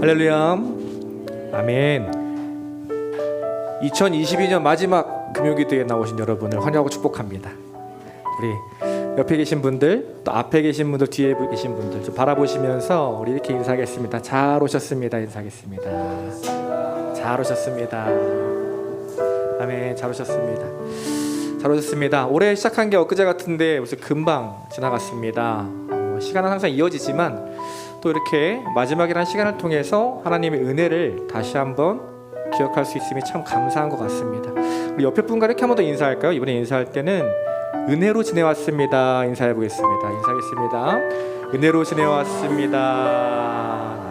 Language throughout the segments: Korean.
할렐루야. 아멘. 2022년 마지막 금요기도에 나오신 여러분을 환영하고 축복합니다. 우리 옆에 계신 분들, 또 앞에 계신 분들, 뒤에 계신 분들 좀 바라보시면서 우리 이렇게 인사하겠습니다. 잘 오셨습니다. 인사하겠습니다. 잘 오셨습니다. 아멘. 잘 오셨습니다. 잘 오셨습니다. 올해 시작한 게 엊그제 같은데 벌써 금방 지나갔습니다. 시간은 항상 이어지지만 또 이렇게 마지막이라는 시간을 통해서 하나님의 은혜를 다시 한번 기억할 수 있음이 참 감사한 것 같습니다. 우리 옆에 분과 이렇게 한 번 더 인사할까요? 이번에 인사할 때는 은혜로 지내왔습니다. 인사해 보겠습니다. 인사하겠습니다. 은혜로 지내왔습니다.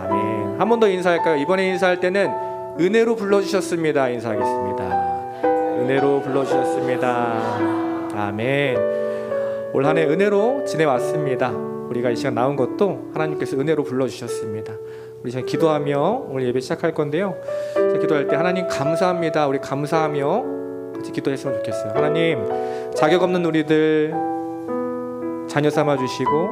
아멘. 한 번 더 인사할까요? 이번에 인사할 때는 은혜로 불러주셨습니다. 인사하겠습니다. 은혜로 불러주셨습니다. 아멘. 올 한 해 은혜로 지내왔습니다. 우리가 이 시간 나온 것도 하나님께서 은혜로 불러주셨습니다. 우리 지금 기도하며 오늘 예배 시작할 건데요. 기도할 때 하나님 감사합니다. 우리 감사하며 같이 기도했으면 좋겠어요. 하나님, 자격 없는 우리들 자녀 삼아 주시고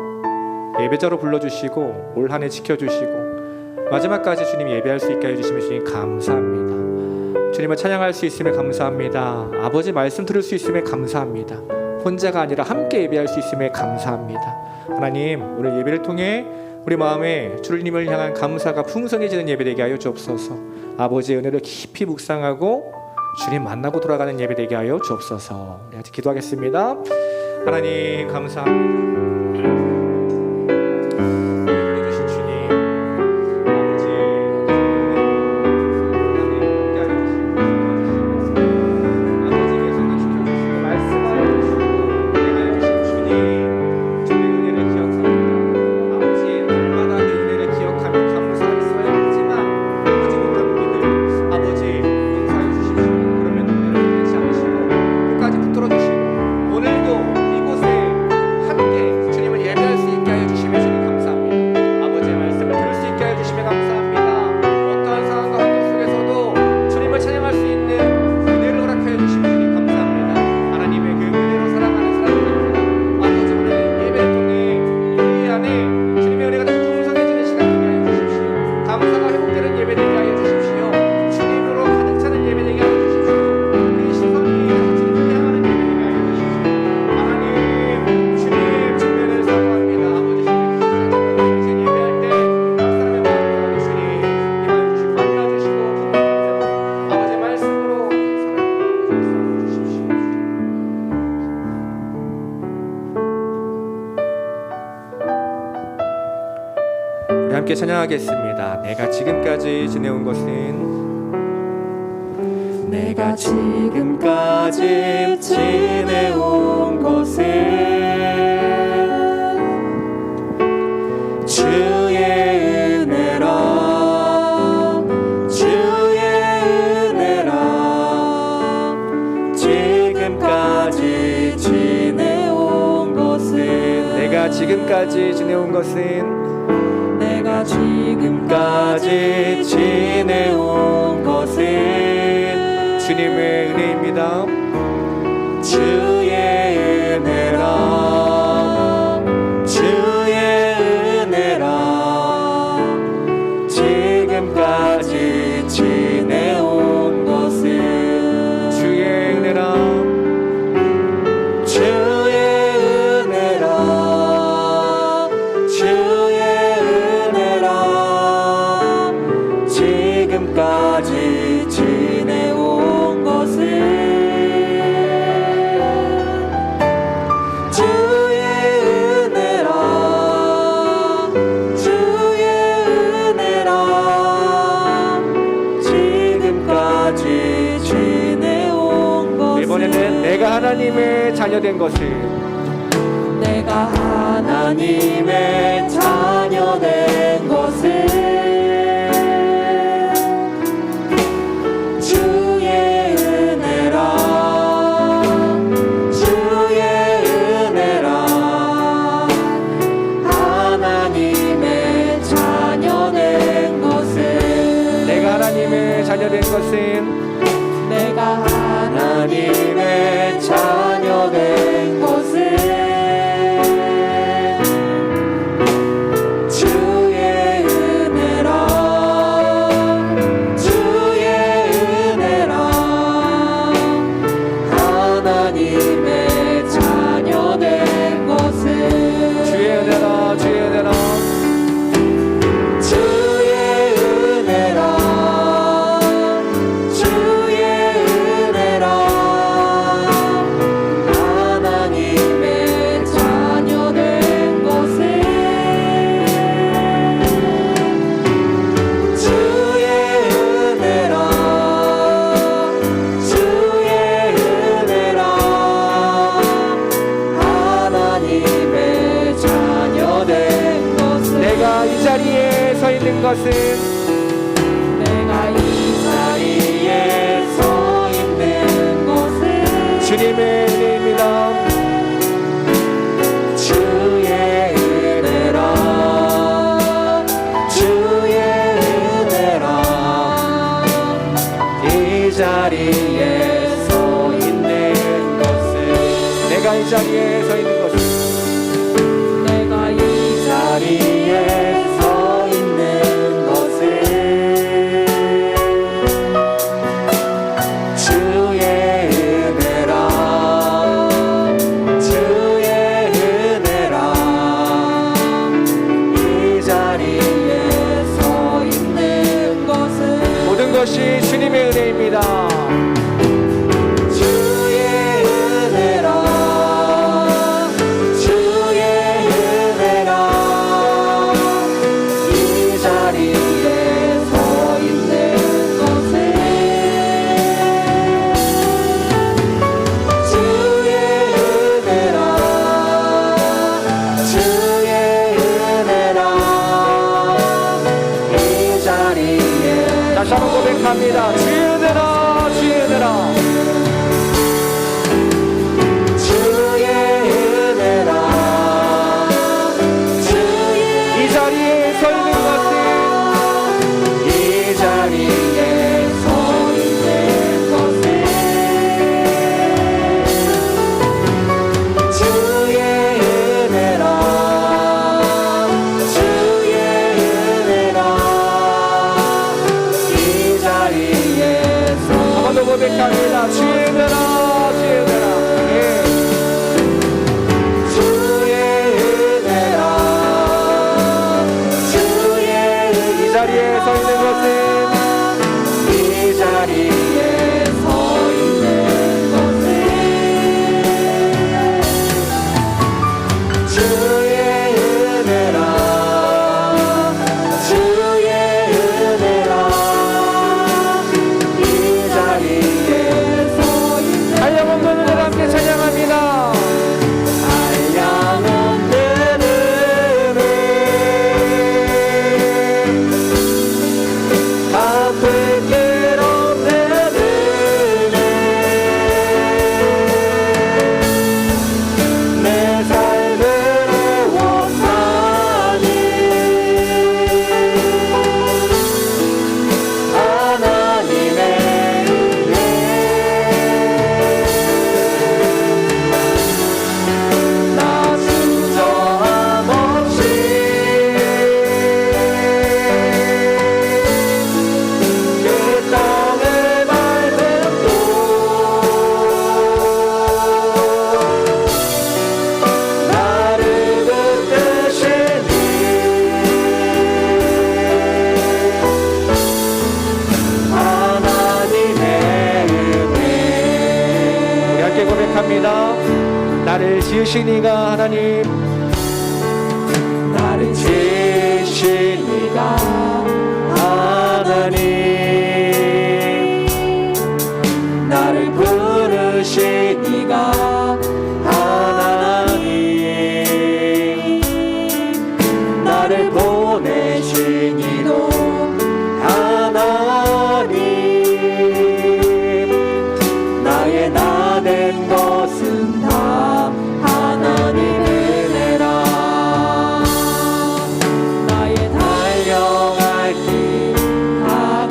예배자로 불러주시고 올 한 해 지켜주시고 마지막까지 주님 예배할 수 있게 해주시면 주님 감사합니다. 주님을 찬양할 수 있음에 감사합니다. 아버지 말씀 들을 수 있음에 감사합니다. 혼자가 아니라 함께 예배할 수 있음에 감사합니다. 하나님, 오늘 예배를 통해 우리 마음에 주님을 향한 감사가 풍성해지는 예배되게 하여 주옵소서. 아버지의 은혜를 깊이 묵상하고 주님 만나고 돌아가는 예배되게 하여 주옵소서. 우리 같이 기도하겠습니다. 하나님 감사합니다. 함께 찬양하겠습니다. 내가 지금까지 지내온 것은 주의 은혜라 지금까지 지내온 것은 내가 지금까지 지내온 것은 주님의 은혜입니다. 주의 은혜라 지금까지 지내온 것은 주의 은혜라 지금까지 지내온 것은 주의 은혜라 지금까지 지내온 것은 이번에는 내가 하나님의 자녀된 것은 내가 하나님의 자녀된 것은 주의 있는 것은 내가 이 자리에 서 있는 것은 주님의 은혜입니다. 주의 은혜라 주의 은혜라 이 자리에 서 있는 것은 내가 이 자리에 서 있는 것은 내가 이 자리에 서 있는 것은 주의 은혜라 주의 은혜라 이 자리에 서 있는 것은 모든 것이 주님의 은혜입니다. 주의 은혜라 주의 은혜라 이 자리에 서 있는 것은 주의 은혜라 주의 은혜라 이 자리에 다시 한번 고백합니다. 주의 은혜라 주의 은혜라 주의 은혜라 주의 이 자리에 서 있는 것은 이 자리에 서 있는 것은 주의 은혜라 주의 은혜라 이 자리에 서 한 번 더 고백합니다. 주의 은혜라 주의 은혜라 예. 주의 은혜라 주의 이 자리에 서 있는 것은 이 자리에 서 있는 것은 주의 은혜라 주의 은혜라 이 자리에 서 있는 한영 없는 은혜를 함께 찬양합니다. 한량 없는 은혜 갚을 길 없는 은혜 내 삶을 애워싸니 하나님의 은혜 나 순정함 없이 그 땅을 밟음도 나를 붙드시니 하나님의 은혜 우리 함께 고백합니다. 나를 지으신 이가 하나님 나를 지으신 이가 하나님 나를 부르신 이가 하나님 나를 보내신 이도 하나님 나의 나 된 것은 다 하나님 은혜라 나의 달려갈 길 다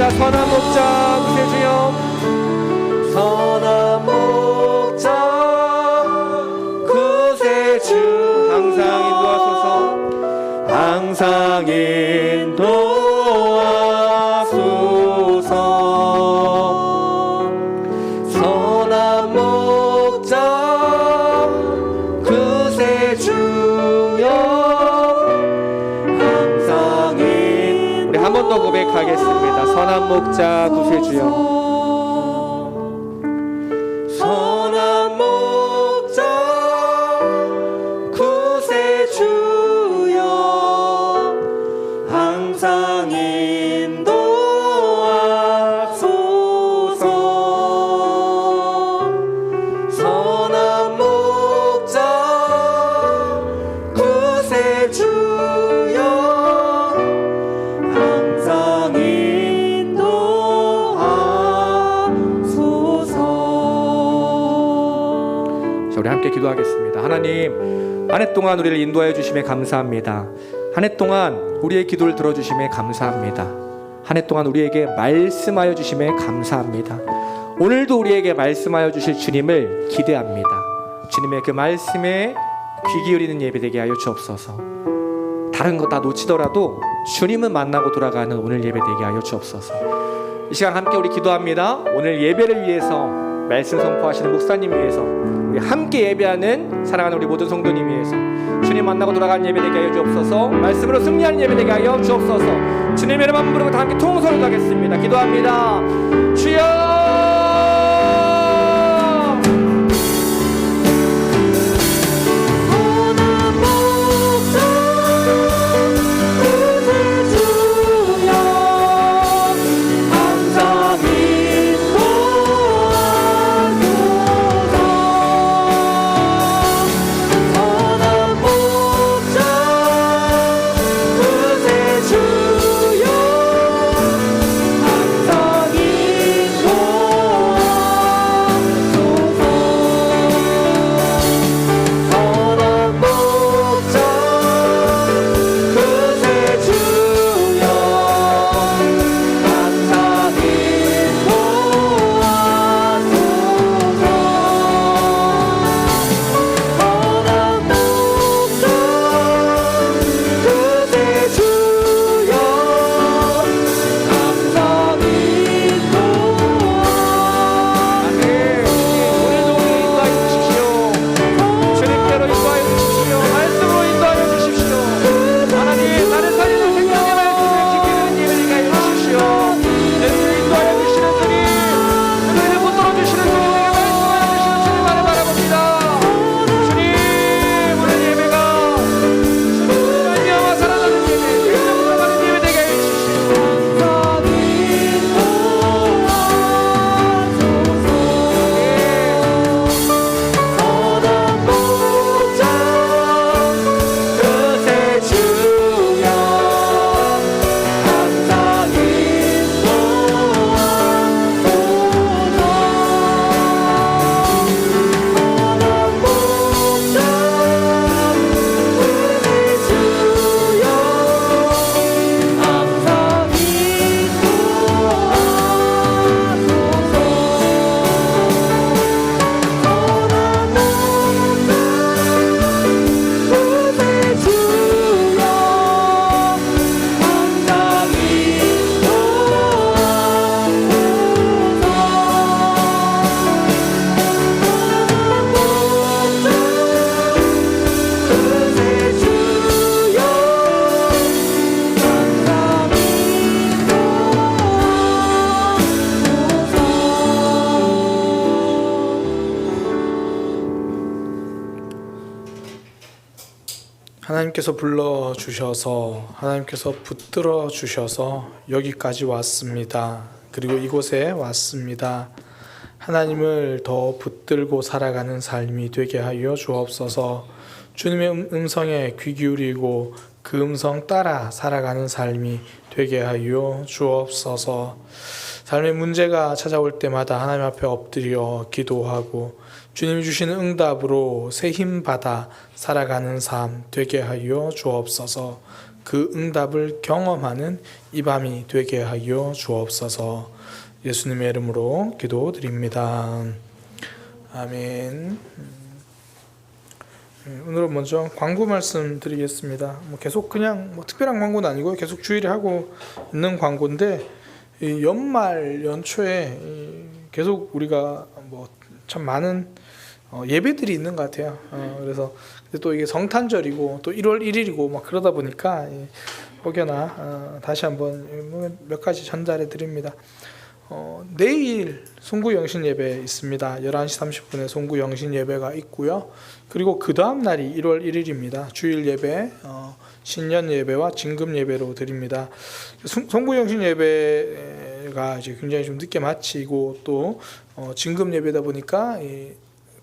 하겠습니다. 선한 목자 구세주여, 선한 목자 구세주 항상 인도하소서. 항상 인도하소서. 선한 목자 구세주여 항상 우리 한 번 더 고백하겠습니다. 선한 목자 구세주여, 선한 목자 구세주여 항상 인도하소서. 선한 목자 구세주여 항상 인도하소서. 자, 우리 함께 기도하겠습니다. 하나님, 한 해 동안 우리를 인도하여 주심에 감사합니다. 한 해 동안 우리의 기도를 들어주심에 감사합니다. 한 해 동안 우리에게 말씀하여 주심에 감사합니다. 오늘도 우리에게 말씀하여 주실 주님을 기대합니다. 주님의 그 말씀에 귀 기울이는 예배 되게 하여 주옵소서. 다른 거 다 놓치더라도 주님은 만나고 돌아가는 오늘 예배 되게 하여 주옵소서. 이 시간 함께 우리 기도합니다. 오늘 예배를 위해서, 말씀 선포하시는 목사님 위해서, 우리 함께 예배하는 사랑하는 우리 모든 성도님 위해서 주님 만나고 돌아가는 예배 되게 하여 주옵소서. 말씀으로 승리하는 예배 되게 하여 주옵소서. 주님의 이름 부르고 다 함께 통성을 하겠습니다. 기도합니다. 주여, 하나님께서 불러주셔서, 하나님께서 붙들어 주셔서 여기까지 왔습니다. 그리고 이곳에 왔습니다. 하나님을 더 붙들고 살아가는 삶이 되게 하여 주옵소서. 주님의 음성에 귀 기울이고 그 음성 따라 살아가는 삶이 되게 하여 주옵소서. 삶의 문제가 찾아올 때마다 하나님 앞에 엎드려 기도하고 주님이 주시는 응답으로 새 힘 받아 살아가는 삶 되게 하여 주옵소서. 그 응답을 경험하는 이 밤이 되게 하여 주옵소서. 예수님의 이름으로 기도드립니다. 아멘. 오늘은 먼저 광고 말씀 드리겠습니다. 계속 그냥 특별한 광고는 아니고 계속 주일에 하고 있는 광고인데, 이 연말 연초에 계속 우리가 참 많은 예배들이 있는 것 같아요. 그래서 또 이게 성탄절이고 또 1월 1일이고 막 그러다 보니까 혹여나 다시 한번 몇 가지 전달해 드립니다. 내일 송구 영신 예배 있습니다. 11시 30분에 송구 영신 예배가 있고요. 그리고 그 다음 날이 1월 1일입니다. 주일 예배, 신년 예배와 진금 예배로 드립니다. 송구 영신 예배가 이제 굉장히 좀 늦게 마치고 또 진금 예배다 보니까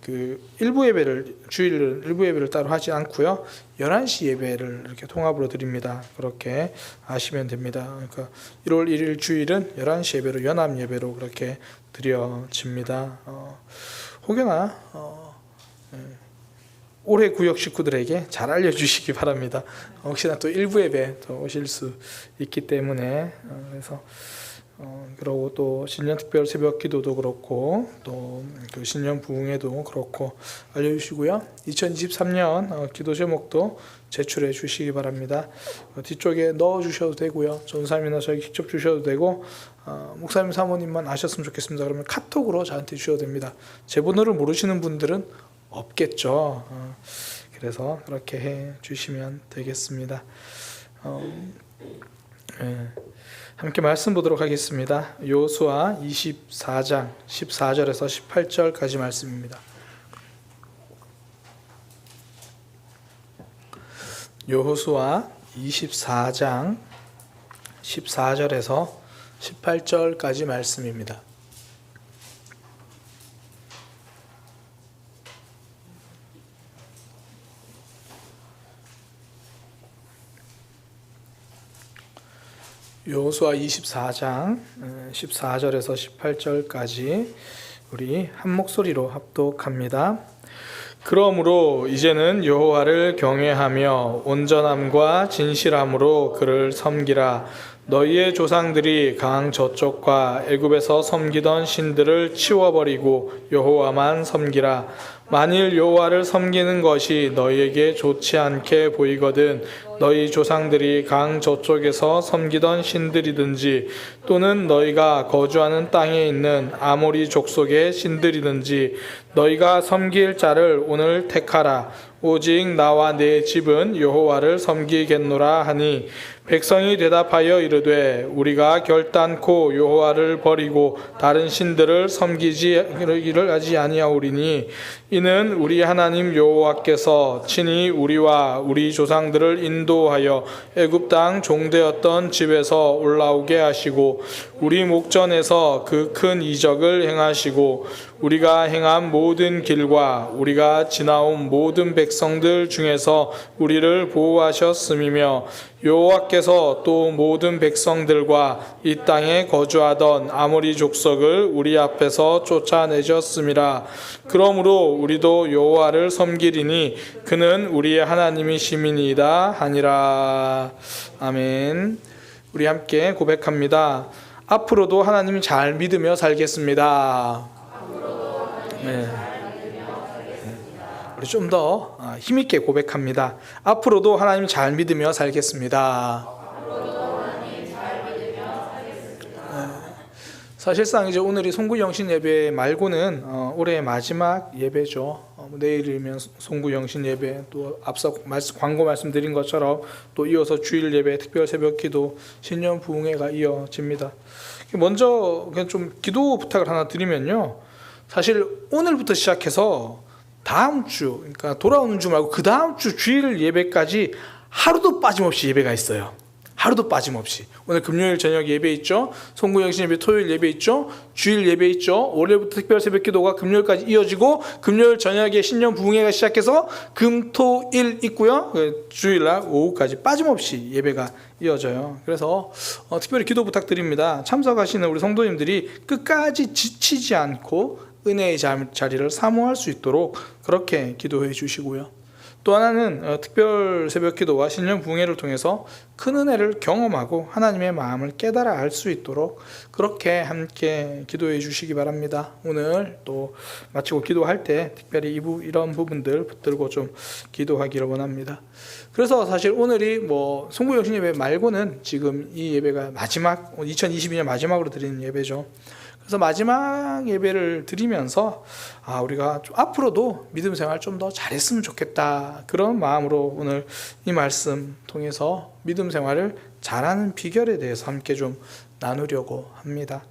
그 일부 예배를 주일 일부 예배를 따로 하지 않고요. 11시 예배를 이렇게 통합으로 드립니다. 그렇게 아시면 됩니다. 그러니까 1월 1일 주일은 11시 예배로 연합 예배로 그렇게 드려집니다. 혹여나 올해 구역 식구들에게 잘 알려주시기 바랍니다. 혹시나 또 일부 예배 또 오실 수 있기 때문에 그래서 그리고 또 신년 특별 새벽 기도도 그렇고 또 그 신년 부흥회도 그렇고 알려주시고요. 2023년 기도 제목도 제출해 주시기 바랍니다. 뒤쪽에 넣어 주셔도 되고요. 전사님이나 저희 직접 주셔도 되고 목사님 사모님만 아셨으면 좋겠습니다. 그러면 카톡으로 저한테 주셔도 됩니다. 제 번호를 모르시는 분들은 없겠죠. 그래서 그렇게 해 주시면 되겠습니다. 함께 말씀 보도록 하겠습니다. 여호수아 24장 14절에서 18절까지 말씀입니다. 여호수아 24장 14절에서 18절까지 말씀입니다. 여호수아 24장 14절에서 18절까지 우리 한 목소리로 합독합니다. 그러므로 이제는 여호와를 경외하며 온전함과 진실함으로 그를 섬기라. 너희의 조상들이 강 저쪽과 애굽에서 섬기던 신들을 치워버리고 여호와만 섬기라. 만일 여호와를 섬기는 것이 너희에게 좋지 않게 보이거든 너희 조상들이 강 저쪽에서 섬기던 신들이든지 또는 너희가 거주하는 땅에 있는 아모리 족속의 신들이든지 너희가 섬길 자를 오늘 택하라. 오직 나와 내 집은 여호와를 섬기겠노라 하니 백성이 대답하여 이르되 우리가 결단코 여호와를 버리고 다른 신들을 섬기기를 하지 아니하오리니 이는 우리 하나님 여호와께서 친히 우리와 우리 조상들을 인도하여 애굽 땅 종되었던 집에서 올라오게 하시고 우리 목전에서 그 큰 이적을 행하시고 우리가 행한 모든 길과 우리가 지나온 모든 백성들 중에서 우리를 보호하셨음이며 여호와께서 또 모든 백성들과 이 땅에 거주하던 아모리 족속을 우리 앞에서 쫓아내셨음이라. 그러므로 우리도 여호와를 섬기리니 그는 우리의 하나님이심이니이다 하니라. 아멘. 우리 함께 고백합니다. 앞으로도 하나님 잘 믿으며 살겠습니다. 네. 우리 좀 더 힘있게 고백합니다. 앞으로도 하나님 잘 믿으며 살겠습니다. 사실상 이제 오늘이 송구 영신 예배 말고는 올해의 마지막 예배죠. 내일이면 송구 영신 예배, 또 앞서 광고 말씀드린 것처럼 또 이어서 주일 예배, 특별 새벽 기도, 신년 부흥회가 이어집니다. 먼저 그냥 좀 기도 부탁을 하나 드리면요. 사실 오늘부터 시작해서 다음 주, 그러니까 돌아오는 주 말고 그 다음 주 주일 예배까지 하루도 빠짐없이 예배가 있어요. 하루도 빠짐없이. 오늘 금요일 저녁 예배 있죠. 송구 영신 예배 토요일 예배 있죠. 주일 예배 있죠. 월요일부터 특별 새벽 기도가 금요일까지 이어지고 금요일 저녁에 신년 부흥회가 시작해서 금, 토, 일 있고요. 주일날 오후까지 빠짐없이 예배가 이어져요. 그래서 특별히 기도 부탁드립니다. 참석하시는 우리 성도님들이 끝까지 지치지 않고 은혜의 자리를 사모할 수 있도록 그렇게 기도해 주시고요. 또 하나는 특별 새벽기도와 신년 부흥회를 통해서 큰 은혜를 경험하고 하나님의 마음을 깨달아 알 수 있도록 그렇게 함께 기도해 주시기 바랍니다. 오늘 또 마치고 기도할 때 특별히 이런 부분들 붙들고 좀 기도하기를 원합니다. 그래서 사실 오늘이 뭐 송구영신 예배 말고는 지금 이 예배가 마지막 2022년 마지막으로 드리는 예배죠. 그래서 마지막 예배를 드리면서 우리가 좀 앞으로도 믿음 생활 좀 더 잘했으면 좋겠다, 그런 마음으로 오늘 이 말씀 통해서 믿음 생활을 잘하는 비결에 대해서 함께 좀 나누려고 합니다.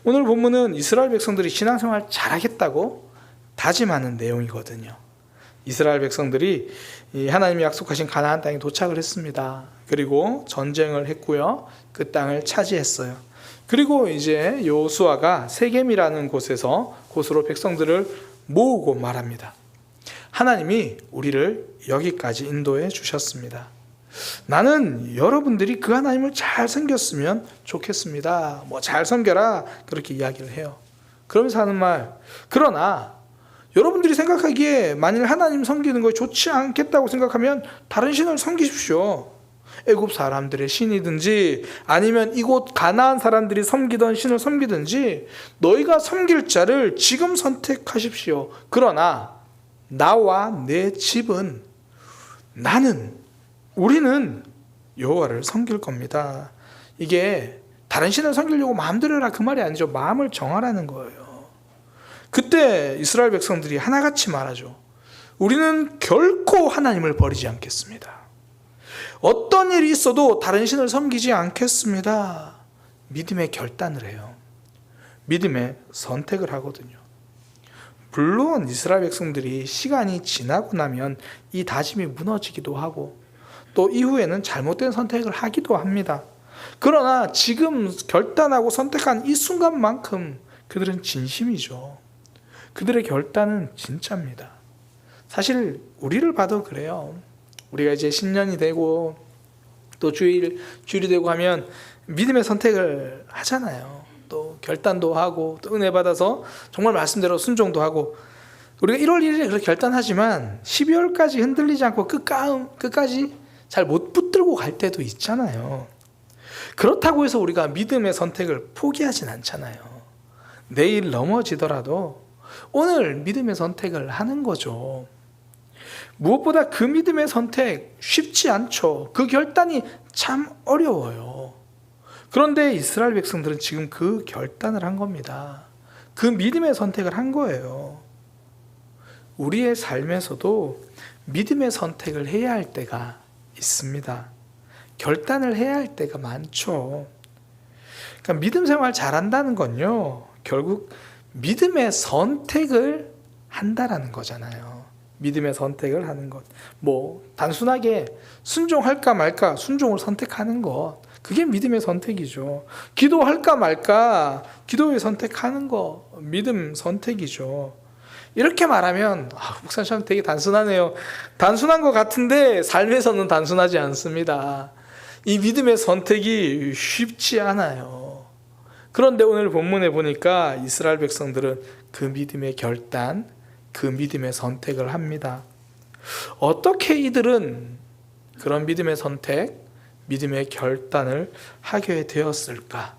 오늘 본문은 이스라엘 백성들이 신앙생활 잘하겠다고 다짐하는 내용이거든요. 이스라엘 백성들이 하나님이 약속하신 가나안 땅에 도착을 했습니다. 그리고 전쟁을 했고요, 그 땅을 차지했어요. 그리고 이제 여호수아가 세겜이라는 곳으로 백성들을 모으고 말합니다. 하나님이 우리를 여기까지 인도해 주셨습니다. 나는 여러분들이 그 하나님을 잘 섬겼으면 좋겠습니다. 잘 섬겨라, 그렇게 이야기를 해요. 그러면서 하는 말, 그러나 여러분들이 생각하기에 만일 하나님 섬기는 것이 좋지 않겠다고 생각하면 다른 신을 섬기십시오. 애굽 사람들의 신이든지 아니면 이곳 가나안 사람들이 섬기던 신을 섬기든지 너희가 섬길 자를 지금 선택하십시오. 그러나 나와 내 집은 우리는 여호와를 섬길 겁니다. 이게 다른 신을 섬기려고 마음대로 해라, 그 말이 아니죠. 마음을 정하라는 거예요. 그때 이스라엘 백성들이 하나같이 말하죠. 우리는 결코 하나님을 버리지 않겠습니다. 어떤 일이 있어도 다른 신을 섬기지 않겠습니다. 믿음의 결단을 해요. 믿음의 선택을 하거든요. 물론 이스라엘 백성들이 시간이 지나고 나면 이 다짐이 무너지기도 하고 또 이후에는 잘못된 선택을 하기도 합니다. 그러나 지금 결단하고 선택한 이 순간만큼 그들은 진심이죠. 그들의 결단은 진짜입니다. 사실 우리를 봐도 그래요. 우리가 이제 신년이 되고 또 주일이 되고 하면 믿음의 선택을 하잖아요. 또 결단도 하고 또 은혜 받아서 정말 말씀대로 순종도 하고, 우리가 1월 1일에 그렇게 결단하지만 12월까지 흔들리지 않고 끝까지 잘 못 붙들고 갈 때도 있잖아요. 그렇다고 해서 우리가 믿음의 선택을 포기하진 않잖아요. 내일 넘어지더라도 오늘 믿음의 선택을 하는 거죠. 무엇보다 그 믿음의 선택 쉽지 않죠. 그 결단이 참 어려워요. 그런데 이스라엘 백성들은 지금 그 결단을 한 겁니다. 그 믿음의 선택을 한 거예요. 우리의 삶에서도 믿음의 선택을 해야 할 때가 있습니다. 결단을 해야 할 때가 많죠. 그러니까 믿음 생활 잘한다는 건요, 결국 믿음의 선택을 한다라는 거잖아요. 믿음의 선택을 하는 것. 단순하게 순종할까 말까, 순종을 선택하는 것. 그게 믿음의 선택이죠. 기도할까 말까, 기도의 선택하는 거. 믿음 선택이죠. 이렇게 말하면, 목사님 참 되게 단순하네요. 단순한 것 같은데, 삶에서는 단순하지 않습니다. 이 믿음의 선택이 쉽지 않아요. 그런데 오늘 본문에 보니까 이스라엘 백성들은 그 믿음의 결단, 그 믿음의 선택을 합니다. 어떻게 이들은 그런 믿음의 선택, 믿음의 결단을 하게 되었을까?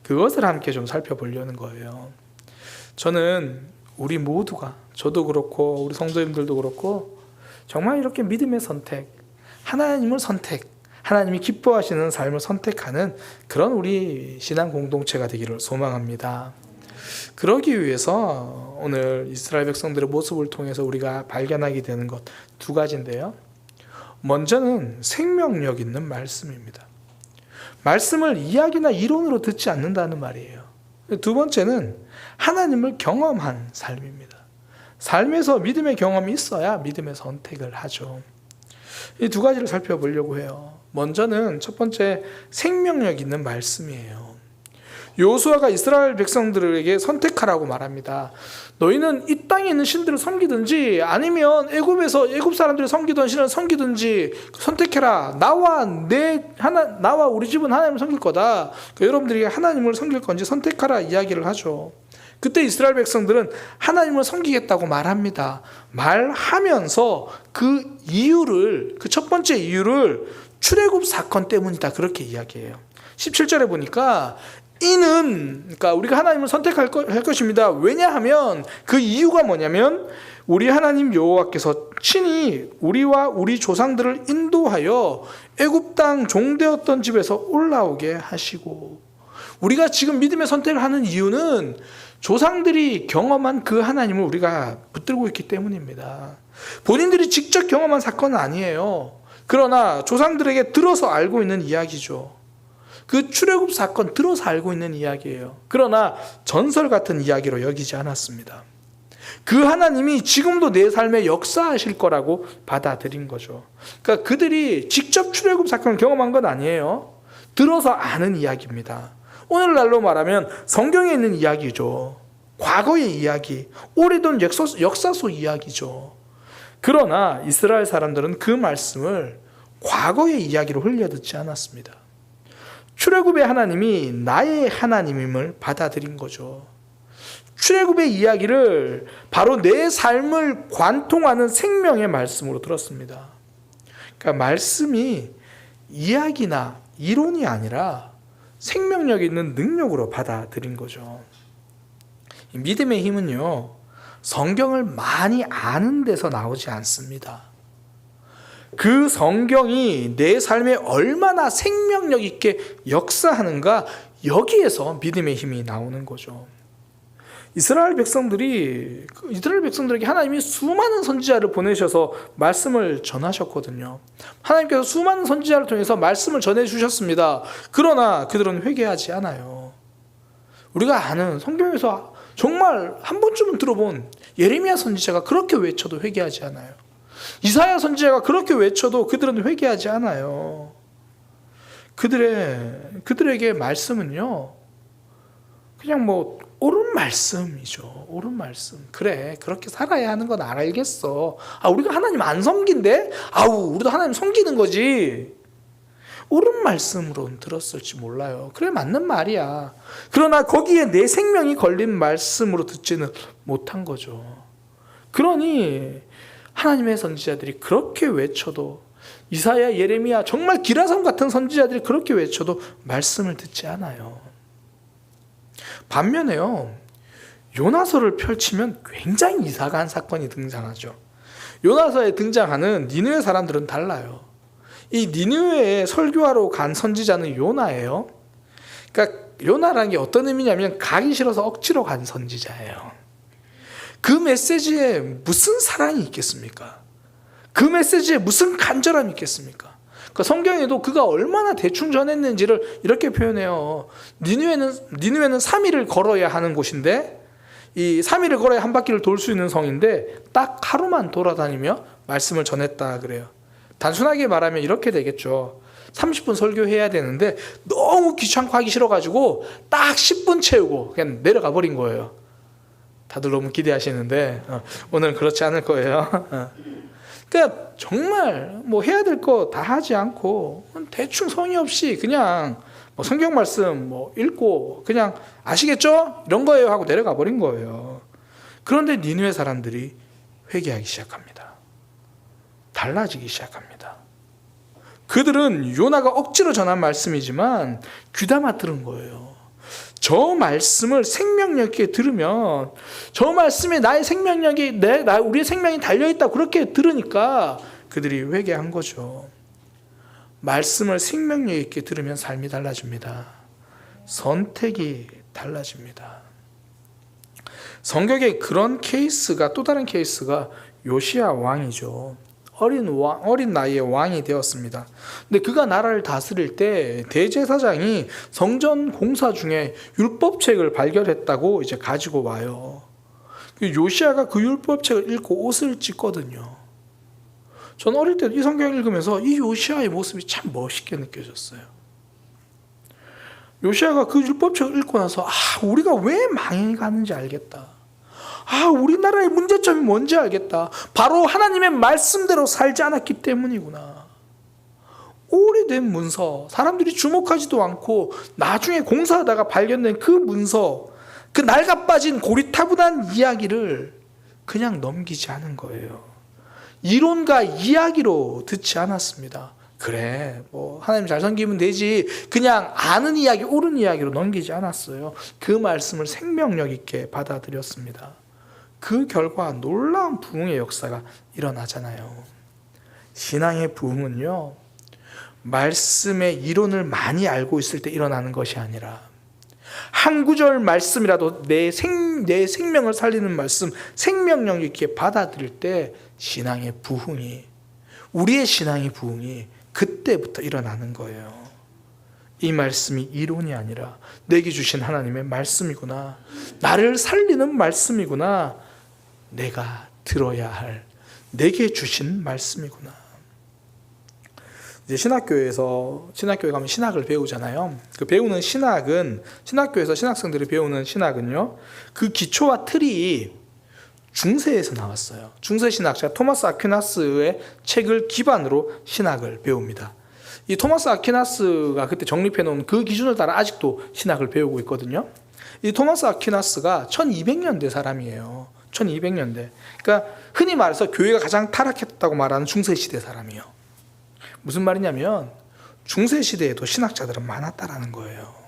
그것을 함께 좀 살펴보려는 거예요. 저는 우리 모두가, 저도 그렇고 우리 성도님들도 그렇고 정말 이렇게 믿음의 선택, 하나님을 하나님이 기뻐하시는 삶을 선택하는 그런 우리 신앙 공동체가 되기를 소망합니다. 그러기 위해서 오늘 이스라엘 백성들의 모습을 통해서 우리가 발견하게 되는 것 두 가지인데요. 먼저는 생명력 있는 말씀입니다. 말씀을 이야기나 이론으로 듣지 않는다는 말이에요. 두 번째는 하나님을 경험한 삶입니다. 삶에서 믿음의 경험이 있어야 믿음의 선택을 하죠. 이 두 가지를 살펴보려고 해요. 먼저는 첫 번째, 생명력 있는 말씀이에요. 여호수아가 이스라엘 백성들에게 선택하라고 말합니다. 너희는 이 땅에 있는 신들을 섬기든지 아니면 애굽 사람들이 섬기던 신을 섬기든지 선택해라. 나와 우리 집은 하나님을 섬길 거다. 그러니까 여러분들이 하나님을 섬길 건지 선택하라 이야기를 하죠. 그때 이스라엘 백성들은 하나님을 섬기겠다고 말합니다. 말하면서 그 이유를, 그 첫 번째 이유를 출애굽 사건 때문이다 그렇게 이야기해요. 17절에 보니까 이는, 그러니까 우리가 하나님을 선택할 것입니다. 왜냐하면 그 이유가 뭐냐면 우리 하나님 여호와께서 친히 우리와 우리 조상들을 인도하여 애굽 땅 종되었던 집에서 올라오게 하시고, 우리가 지금 믿음의 선택을 하는 이유는 조상들이 경험한 그 하나님을 우리가 붙들고 있기 때문입니다. 본인들이 직접 경험한 사건은 아니에요. 그러나 조상들에게 들어서 알고 있는 이야기죠. 그 출애굽 사건 들어서 알고 있는 이야기예요. 그러나 전설 같은 이야기로 여기지 않았습니다. 그 하나님이 지금도 내 삶에 역사하실 거라고 받아들인 거죠. 그러니까 그들이 직접 출애굽 사건을 경험한 건 아니에요. 들어서 아는 이야기입니다. 오늘날로 말하면 성경에 있는 이야기죠. 과거의 이야기, 오래된 역사 속 이야기죠. 그러나 이스라엘 사람들은 그 말씀을 과거의 이야기로 흘려듣지 않았습니다. 출애굽의 하나님이 나의 하나님임을 받아들인 거죠. 출애굽의 이야기를 바로 내 삶을 관통하는 생명의 말씀으로 들었습니다. 그러니까 말씀이 이야기나 이론이 아니라 생명력 있는 능력으로 받아들인 거죠. 믿음의 힘은요, 성경을 많이 아는 데서 나오지 않습니다. 그 성경이 내 삶에 얼마나 생명력 있게 역사하는가, 여기에서 믿음의 힘이 나오는 거죠. 이스라엘 백성들에게 하나님이 수많은 선지자를 보내셔서 말씀을 전하셨거든요. 하나님께서 수많은 선지자를 통해서 말씀을 전해주셨습니다. 그러나 그들은 회개하지 않아요. 우리가 아는 성경에서 정말 한 번쯤은 들어본 예레미야 선지자가 그렇게 외쳐도 회개하지 않아요. 이사야 선지자가 그렇게 외쳐도 그들은 회개하지 않아요. 그들에게 말씀은요, 그냥 옳은 말씀이죠. 옳은 말씀. 그래, 그렇게 살아야 하는 건 알겠어. 우리가 하나님 안 섬긴데? 우리도 하나님 섬기는 거지. 옳은 말씀으로는 들었을지 몰라요. 그래, 맞는 말이야. 그러나 거기에 내 생명이 걸린 말씀으로 듣지는 못한 거죠. 그러니 하나님의 선지자들이 그렇게 외쳐도, 이사야, 예레미야, 정말 기라성 같은 선지자들이 그렇게 외쳐도 말씀을 듣지 않아요. 반면에요, 요나서를 펼치면 굉장히 이상한 사건이 등장하죠. 요나서에 등장하는 니느웨 사람들은 달라요. 이 니느웨에 설교하러 간 선지자는 요나예요. 그러니까 요나라는 게 어떤 의미냐면 가기 싫어서 억지로 간 선지자예요. 그 메시지에 무슨 사랑이 있겠습니까? 그 메시지에 무슨 간절함이 있겠습니까? 그 성경에도 그가 얼마나 대충 전했는지를 이렇게 표현해요. 니느웨는 3일을 걸어야 하는 곳인데, 이 3일을 걸어야 한 바퀴를 돌 수 있는 성인데 딱 하루만 돌아다니며 말씀을 전했다 그래요. 단순하게 말하면 이렇게 되겠죠. 30분 설교해야 되는데 너무 귀찮고 하기 싫어가지고 딱 10분 채우고 그냥 내려가 버린 거예요. 다들 너무 기대하시는데 오늘은 그렇지 않을 거예요. 그러니까 정말 해야 될 거 다 하지 않고 대충 성의 없이 그냥 성경 말씀 읽고 그냥 아시겠죠? 이런 거예요 하고 내려가 버린 거예요. 그런데 니느웨 사람들이 회개하기 시작합니다. 달라지기 시작합니다. 그들은 요나가 억지로 전한 말씀이지만 귀담아 들은 거예요. 저 말씀을 생명력 있게 들으면, 저 말씀에 나의 생명력이, 우리의 생명이 달려있다고 그렇게 들으니까 그들이 회개한 거죠. 말씀을 생명력 있게 들으면 삶이 달라집니다. 선택이 달라집니다. 성경에 그런 케이스가, 또 다른 케이스가 요시야 왕이죠. 어린 나이에 왕이 되었습니다. 근데 그가 나라를 다스릴 때 대제사장이 성전 공사 중에 율법책을 발견했다고 이제 가지고 와요. 요시야가 그 율법책을 읽고 옷을 찢거든요. 전 어릴 때 이 성경 읽으면서 이 요시야의 모습이 참 멋있게 느껴졌어요. 요시야가 그 율법책을 읽고 나서 우리가 왜 망해가는지 알겠다. 우리나라의 문제점이 뭔지 알겠다. 바로 하나님의 말씀대로 살지 않았기 때문이구나. 오래된 문서, 사람들이 주목하지도 않고 나중에 공사하다가 발견된 그 문서, 그 낡아 빠진 고리타분한 이야기를 그냥 넘기지 않은 거예요. 이론과 이야기로 듣지 않았습니다. 그래, 뭐 하나님 잘 섬기면 되지, 그냥 아는 이야기, 옳은 이야기로 넘기지 않았어요. 그 말씀을 생명력 있게 받아들였습니다. 그 결과 놀라운 부흥의 역사가 일어나잖아요. 신앙의 부흥은요, 말씀의 이론을 많이 알고 있을 때 일어나는 것이 아니라 한 구절 말씀이라도 내 생명을 살리는 말씀, 생명력 있게 받아들일 때 신앙의 부흥이, 우리의 신앙의 부흥이 그때부터 일어나는 거예요. 이 말씀이 이론이 아니라 내게 주신 하나님의 말씀이구나, 나를 살리는 말씀이구나, 내가 들어야 할 내게 주신 말씀이구나. 이제 신학교에 가면 신학을 배우잖아요. 그 배우는 신학은, 신학교에서 신학생들이 배우는 신학은요, 그 기초와 틀이 중세에서 나왔어요. 중세 신학자 토마스 아퀴나스의 책을 기반으로 신학을 배웁니다. 이 토마스 아퀴나스가 그때 정립해 놓은 그 기준을 따라 아직도 신학을 배우고 있거든요. 이 토마스 아퀴나스가 1200년대 사람이에요. 1200년대. 그러니까 흔히 말해서 교회가 가장 타락했다고 말하는 중세 시대 사람이에요. 무슨 말이냐면 중세 시대에도 신학자들은 많았다라는 거예요.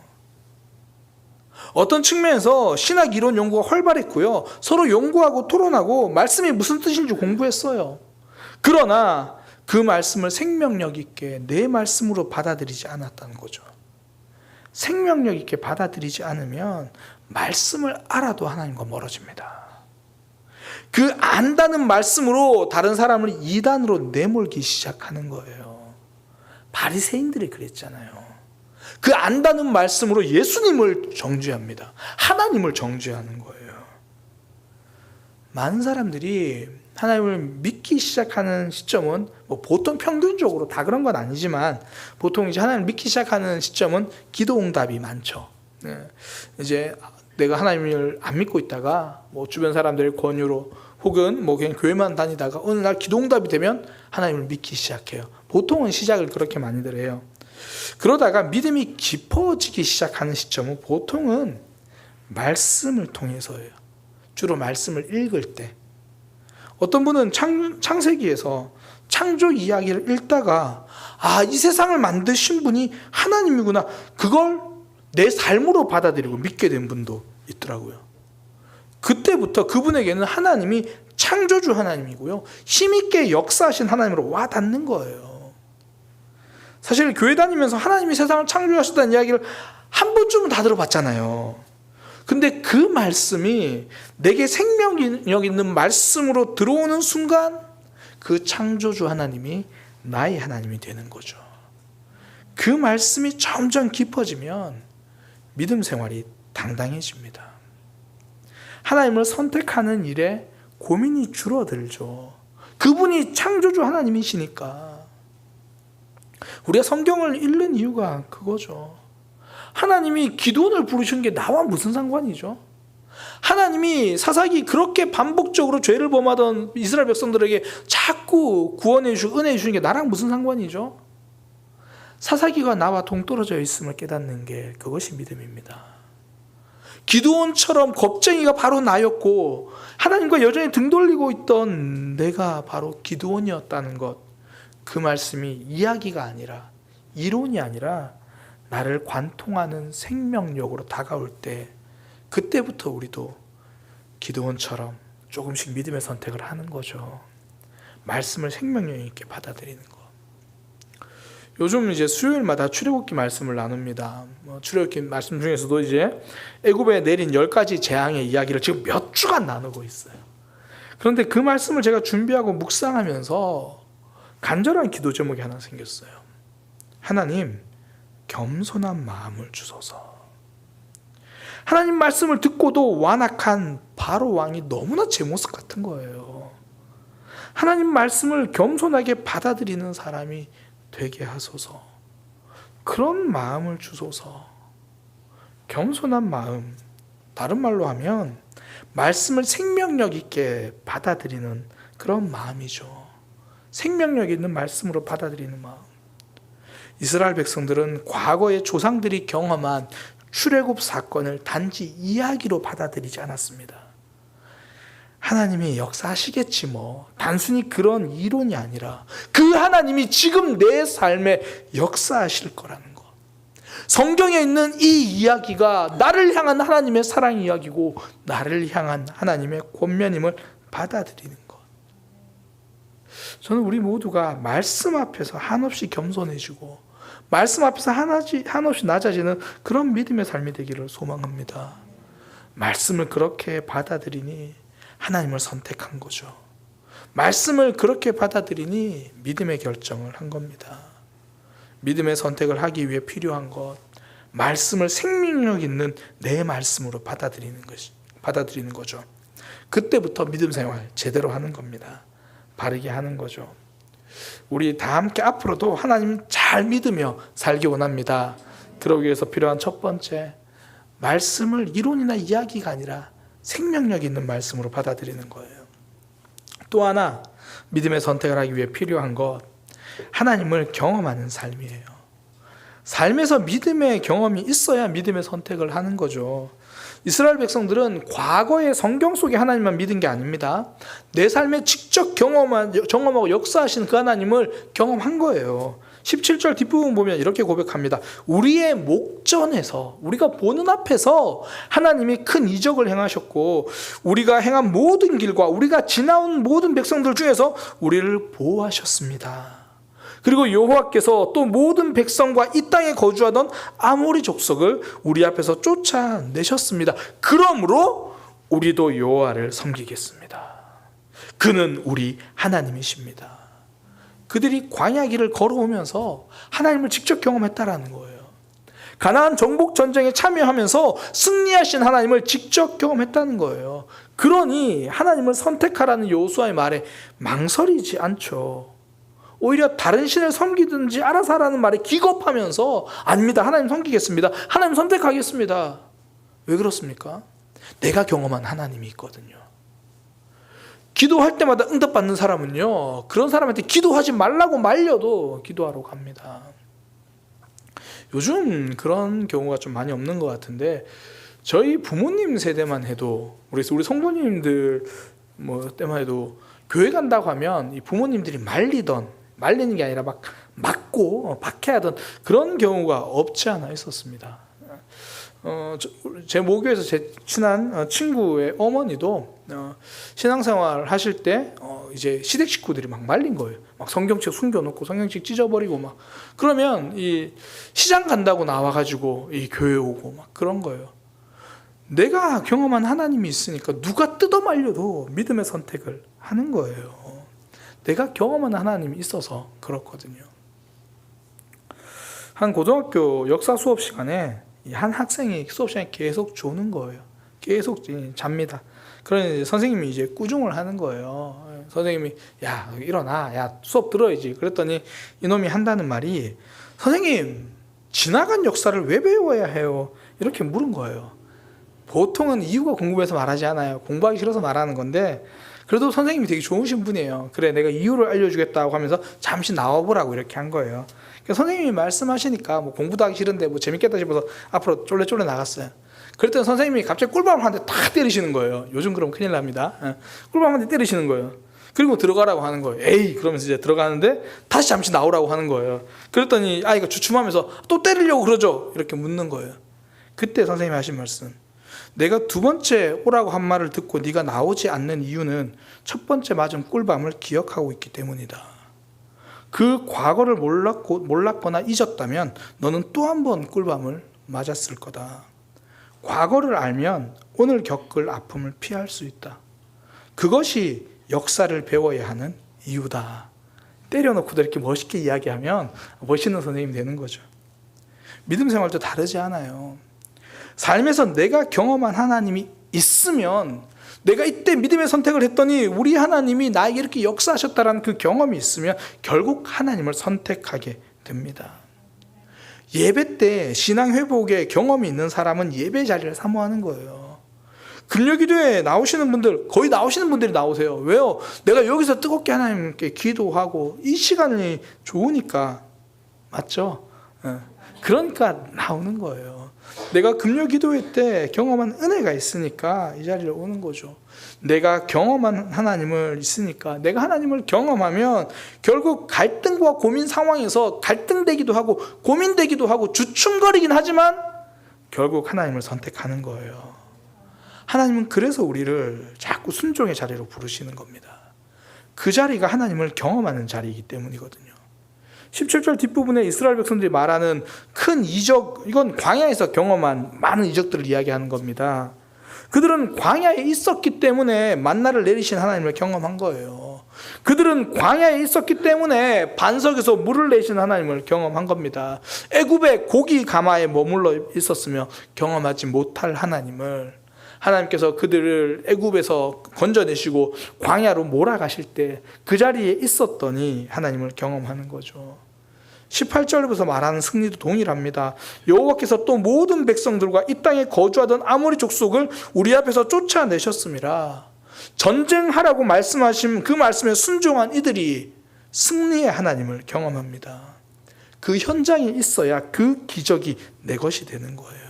어떤 측면에서 신학 이론 연구가 활발했고요, 서로 연구하고 토론하고 말씀이 무슨 뜻인지 공부했어요. 그러나 그 말씀을 생명력 있게 내 말씀으로 받아들이지 않았다는 거죠. 생명력 있게 받아들이지 않으면 말씀을 알아도 하나님과 멀어집니다. 그 안다는 말씀으로 다른 사람을 이단으로 내몰기 시작하는 거예요. 바리새인들이 그랬잖아요. 그 안다는 말씀으로 예수님을 정죄합니다. 하나님을 정죄하는 거예요. 많은 사람들이 하나님을 믿기 시작하는 시점은, 뭐 보통 평균적으로 다 그런 건 아니지만, 보통 이제 하나님을 믿기 시작하는 시점은 기도 응답이 많죠. 이제 내가 하나님을 안 믿고 있다가 뭐 주변 사람들의 권유로 혹은 뭐 그냥 교회만 다니다가 어느 날 기도 응답이 되면 하나님을 믿기 시작해요. 보통은 시작을 그렇게 많이들 해요. 그러다가 믿음이 깊어지기 시작하는 시점은 보통은 말씀을 통해서예요. 주로 말씀을 읽을 때. 어떤 분은 창세기에서 창조 이야기를 읽다가 이 세상을 만드신 분이 하나님이구나, 그걸 내 삶으로 받아들이고 믿게 된 분도 있더라고요. 그때부터 그분에게는 하나님이 창조주 하나님이고요, 힘있게 역사하신 하나님으로 와 닿는 거예요. 사실 교회 다니면서 하나님이 세상을 창조하셨다는 이야기를 한 번쯤은 다 들어봤잖아요. 근데 그 말씀이 내게 생명력 있는 말씀으로 들어오는 순간 그 창조주 하나님이 나의 하나님이 되는 거죠. 그 말씀이 점점 깊어지면 믿음 생활이 당당해집니다. 하나님을 선택하는 일에 고민이 줄어들죠. 그분이 창조주 하나님이시니까. 우리가 성경을 읽는 이유가 그거죠. 하나님이 기드온을 부르신 게 나와 무슨 상관이죠? 하나님이 사사기 그렇게 반복적으로 죄를 범하던 이스라엘 백성들에게 자꾸 구원해 주시고 은혜해 주시는 게 나랑 무슨 상관이죠? 사사기가 나와 동떨어져 있음을 깨닫는 게 그것이 믿음입니다. 기드온처럼 겁쟁이가 바로 나였고 하나님과 여전히 등 돌리고 있던 내가 바로 기드온이었다는 것, 그 말씀이 이야기가 아니라 이론이 아니라 나를 관통하는 생명력으로 다가올 때, 그때부터 우리도 기드온처럼 조금씩 믿음의 선택을 하는 거죠. 말씀을 생명력 있게 받아들이는 거. 요즘 이제 수요일마다 출애굽기 말씀을 나눕니다. 출애굽기 말씀 중에서도 이제 애굽에 내린 10가지 재앙의 이야기를 지금 몇 주간 나누고 있어요. 그런데 그 말씀을 제가 준비하고 묵상하면서 간절한 기도 제목이 하나 생겼어요. 하나님, 겸손한 마음을 주소서. 하나님 말씀을 듣고도 완악한 바로 왕이 너무나 제 모습 같은 거예요. 하나님 말씀을 겸손하게 받아들이는 사람이 되게 하소서. 그런 마음을 주소서. 겸손한 마음, 다른 말로 하면 말씀을 생명력 있게 받아들이는 그런 마음이죠. 생명력 있는 말씀으로 받아들이는 마음. 이스라엘 백성들은 과거의 조상들이 경험한 출애굽 사건을 단지 이야기로 받아들이지 않았습니다. 하나님이 역사하시겠지 뭐. 단순히 그런 이론이 아니라 그 하나님이 지금 내 삶에 역사하실 거라는 것. 성경에 있는 이 이야기가 나를 향한 하나님의 사랑 이야기고 나를 향한 하나님의 권면임을 받아들이는 것. 저는 우리 모두가 말씀 앞에서 한없이 겸손해지고 말씀 앞에서 한없이 낮아지는 그런 믿음의 삶이 되기를 소망합니다. 말씀을 그렇게 받아들이니 하나님을 선택한 거죠. 말씀을 그렇게 받아들이니 믿음의 결정을 한 겁니다. 믿음의 선택을 하기 위해 필요한 것, 말씀을 생명력 있는 내 말씀으로 받아들이는 거죠. 그때부터 믿음 생활 제대로 하는 겁니다. 바르게 하는 거죠. 우리 다 함께 앞으로도 하나님 잘 믿으며 살기 원합니다. 그러기 위해서 필요한 첫 번째, 말씀을 이론이나 이야기가 아니라 생명력 있는 말씀으로 받아들이는 거예요. 또 하나, 믿음의 선택을 하기 위해 필요한 것, 하나님을 경험하는 삶이에요. 삶에서 믿음의 경험이 있어야 믿음의 선택을 하는 거죠. 이스라엘 백성들은 과거의 성경 속의 하나님만 믿은 게 아닙니다. 내 삶에 직접 경험하고 역사하시는 그 하나님을 경험한 거예요. 17절 뒷부분 보면 이렇게 고백합니다. 우리의 목전에서, 우리가 보는 앞에서 하나님이 큰 이적을 행하셨고 우리가 행한 모든 길과 우리가 지나온 모든 백성들 중에서 우리를 보호하셨습니다. 그리고 여호와께서 또 모든 백성과 이 땅에 거주하던 아모리 족속을 우리 앞에서 쫓아내셨습니다. 그러므로 우리도 여호와를 섬기겠습니다. 그는 우리 하나님이십니다. 그들이 광야 길을 걸어오면서 하나님을 직접 경험했다라는 거예요. 가나안 정복 전쟁에 참여하면서 승리하신 하나님을 직접 경험했다는 거예요. 그러니 하나님을 선택하라는 여호수아의 말에 망설이지 않죠. 오히려 다른 신을 섬기든지 알아서 하라는 말에 기겁하면서 아닙니다. 하나님 섬기겠습니다. 하나님 선택하겠습니다. 왜 그렇습니까? 내가 경험한 하나님이 있거든요. 기도할 때마다 응답받는 사람은요, 그런 사람한테 기도하지 말라고 말려도 기도하러 갑니다. 요즘 그런 경우가 좀 많이 없는 것 같은데, 저희 부모님 세대만 해도, 우리 성도님들 때만 해도 교회 간다고 하면 이 부모님들이 말리는 게 아니라 막 맞고 박해하던 그런 경우가 없지 않아 있었습니다. 제 모교에서 제 친한 친구의 어머니도 신앙생활 하실 때 이제 시댁 식구들이 막 말린 거예요. 막 성경책 숨겨놓고 성경책 찢어버리고 막 그러면 이 시장 간다고 나와가지고 이 교회 오고 막 그런 거예요. 내가 경험한 하나님이 있으니까 누가 뜯어 말려도 믿음의 선택을 하는 거예요. 내가 경험한 하나님이 있어서 그렇거든요. 한 고등학교 역사 수업 시간에 한 학생이 수업 시간에 계속 조는 거예요. 계속 잡니다. 그러니 선생님이 이제 꾸중을 하는 거예요. 선생님이 야 일어나, 야 수업 들어야지. 그랬더니 이놈이 한다는 말이 선생님 지나간 역사를 왜 배워야 해요? 이렇게 물은 거예요. 보통은 이유가 궁금해서 말하지 않아요. 공부하기 싫어서 말하는 건데 그래도 선생님이 되게 좋으신 분이에요. 그래 내가 이유를 알려주겠다고 하면서 잠시 나와보라고 이렇게 한 거예요. 그러니까 선생님이 말씀하시니까 공부도 하기 싫은데 재밌겠다 싶어서 앞으로 쫄래쫄래 나갔어요. 그랬더니 선생님이 갑자기 꿀밤을 한 대 탁 때리시는 거예요. 요즘 그러면 큰일 납니다. 꿀밤 한 대 때리시는 거예요. 그리고 들어가라고 하는 거예요. 에이 그러면서 이제 들어가는데 다시 잠시 나오라고 하는 거예요. 그랬더니 아이가 주춤하면서 또 때리려고 그러죠? 이렇게 묻는 거예요. 그때 선생님이 하신 말씀, 내가 두 번째 오라고 한 말을 듣고 네가 나오지 않는 이유는 첫 번째 맞은 꿀밤을 기억하고 있기 때문이다. 그 과거를 몰랐거나 잊었다면 너는 또 한 번 꿀밤을 맞았을 거다. 과거를 알면 오늘 겪을 아픔을 피할 수 있다. 그것이 역사를 배워야 하는 이유다. 때려놓고도 이렇게 멋있게 이야기하면 멋있는 선생님이 되는 거죠. 믿음 생활도 다르지 않아요. 삶에서 내가 경험한 하나님이 있으면, 내가 이때 믿음의 선택을 했더니 우리 하나님이 나에게 이렇게 역사하셨다는 그 경험이 있으면 결국 하나님을 선택하게 됩니다. 예배 때 신앙 회복의 경험이 있는 사람은 예배 자리를 사모하는 거예요. 금요기도에 나오시는 분들, 거의 나오시는 분들이 나오세요. 왜요? 내가 여기서 뜨겁게 하나님께 기도하고 이 시간이 좋으니까. 맞죠? 그러니까 나오는 거예요. 내가 금요 기도회 때 경험한 은혜가 있으니까 이 자리에 오는 거죠. 내가 경험한 하나님을 있으니까, 내가 하나님을 경험하면 결국 갈등과 고민 상황에서 갈등되기도 하고 고민되기도 하고 주춤거리긴 하지만 결국 하나님을 선택하는 거예요. 하나님은 그래서 우리를 자꾸 순종의 자리로 부르시는 겁니다. 그 자리가 하나님을 경험하는 자리이기 때문이거든요. 17절 뒷부분에 이스라엘 백성들이 말하는 큰 이적, 이건 광야에서 경험한 많은 이적들을 이야기하는 겁니다. 그들은 광야에 있었기 때문에 만나를 내리신 하나님을 경험한 거예요. 그들은 광야에 있었기 때문에 반석에서 물을 내신 하나님을 경험한 겁니다. 애굽의 고기 가마에 머물러 있었으며 경험하지 못할 하나님을, 하나님께서 그들을 애굽에서 건져내시고 광야로 몰아가실 때 그 자리에 있었더니 하나님을 경험하는 거죠. 18절부터 말하는 승리도 동일합니다. 여호와께서 또 모든 백성들과 이 땅에 거주하던 아모리 족속을 우리 앞에서 쫓아내셨습니다. 전쟁하라고 말씀하신 그 말씀에 순종한 이들이 승리의 하나님을 경험합니다. 그 현장에 있어야 그 기적이 내 것이 되는 거예요.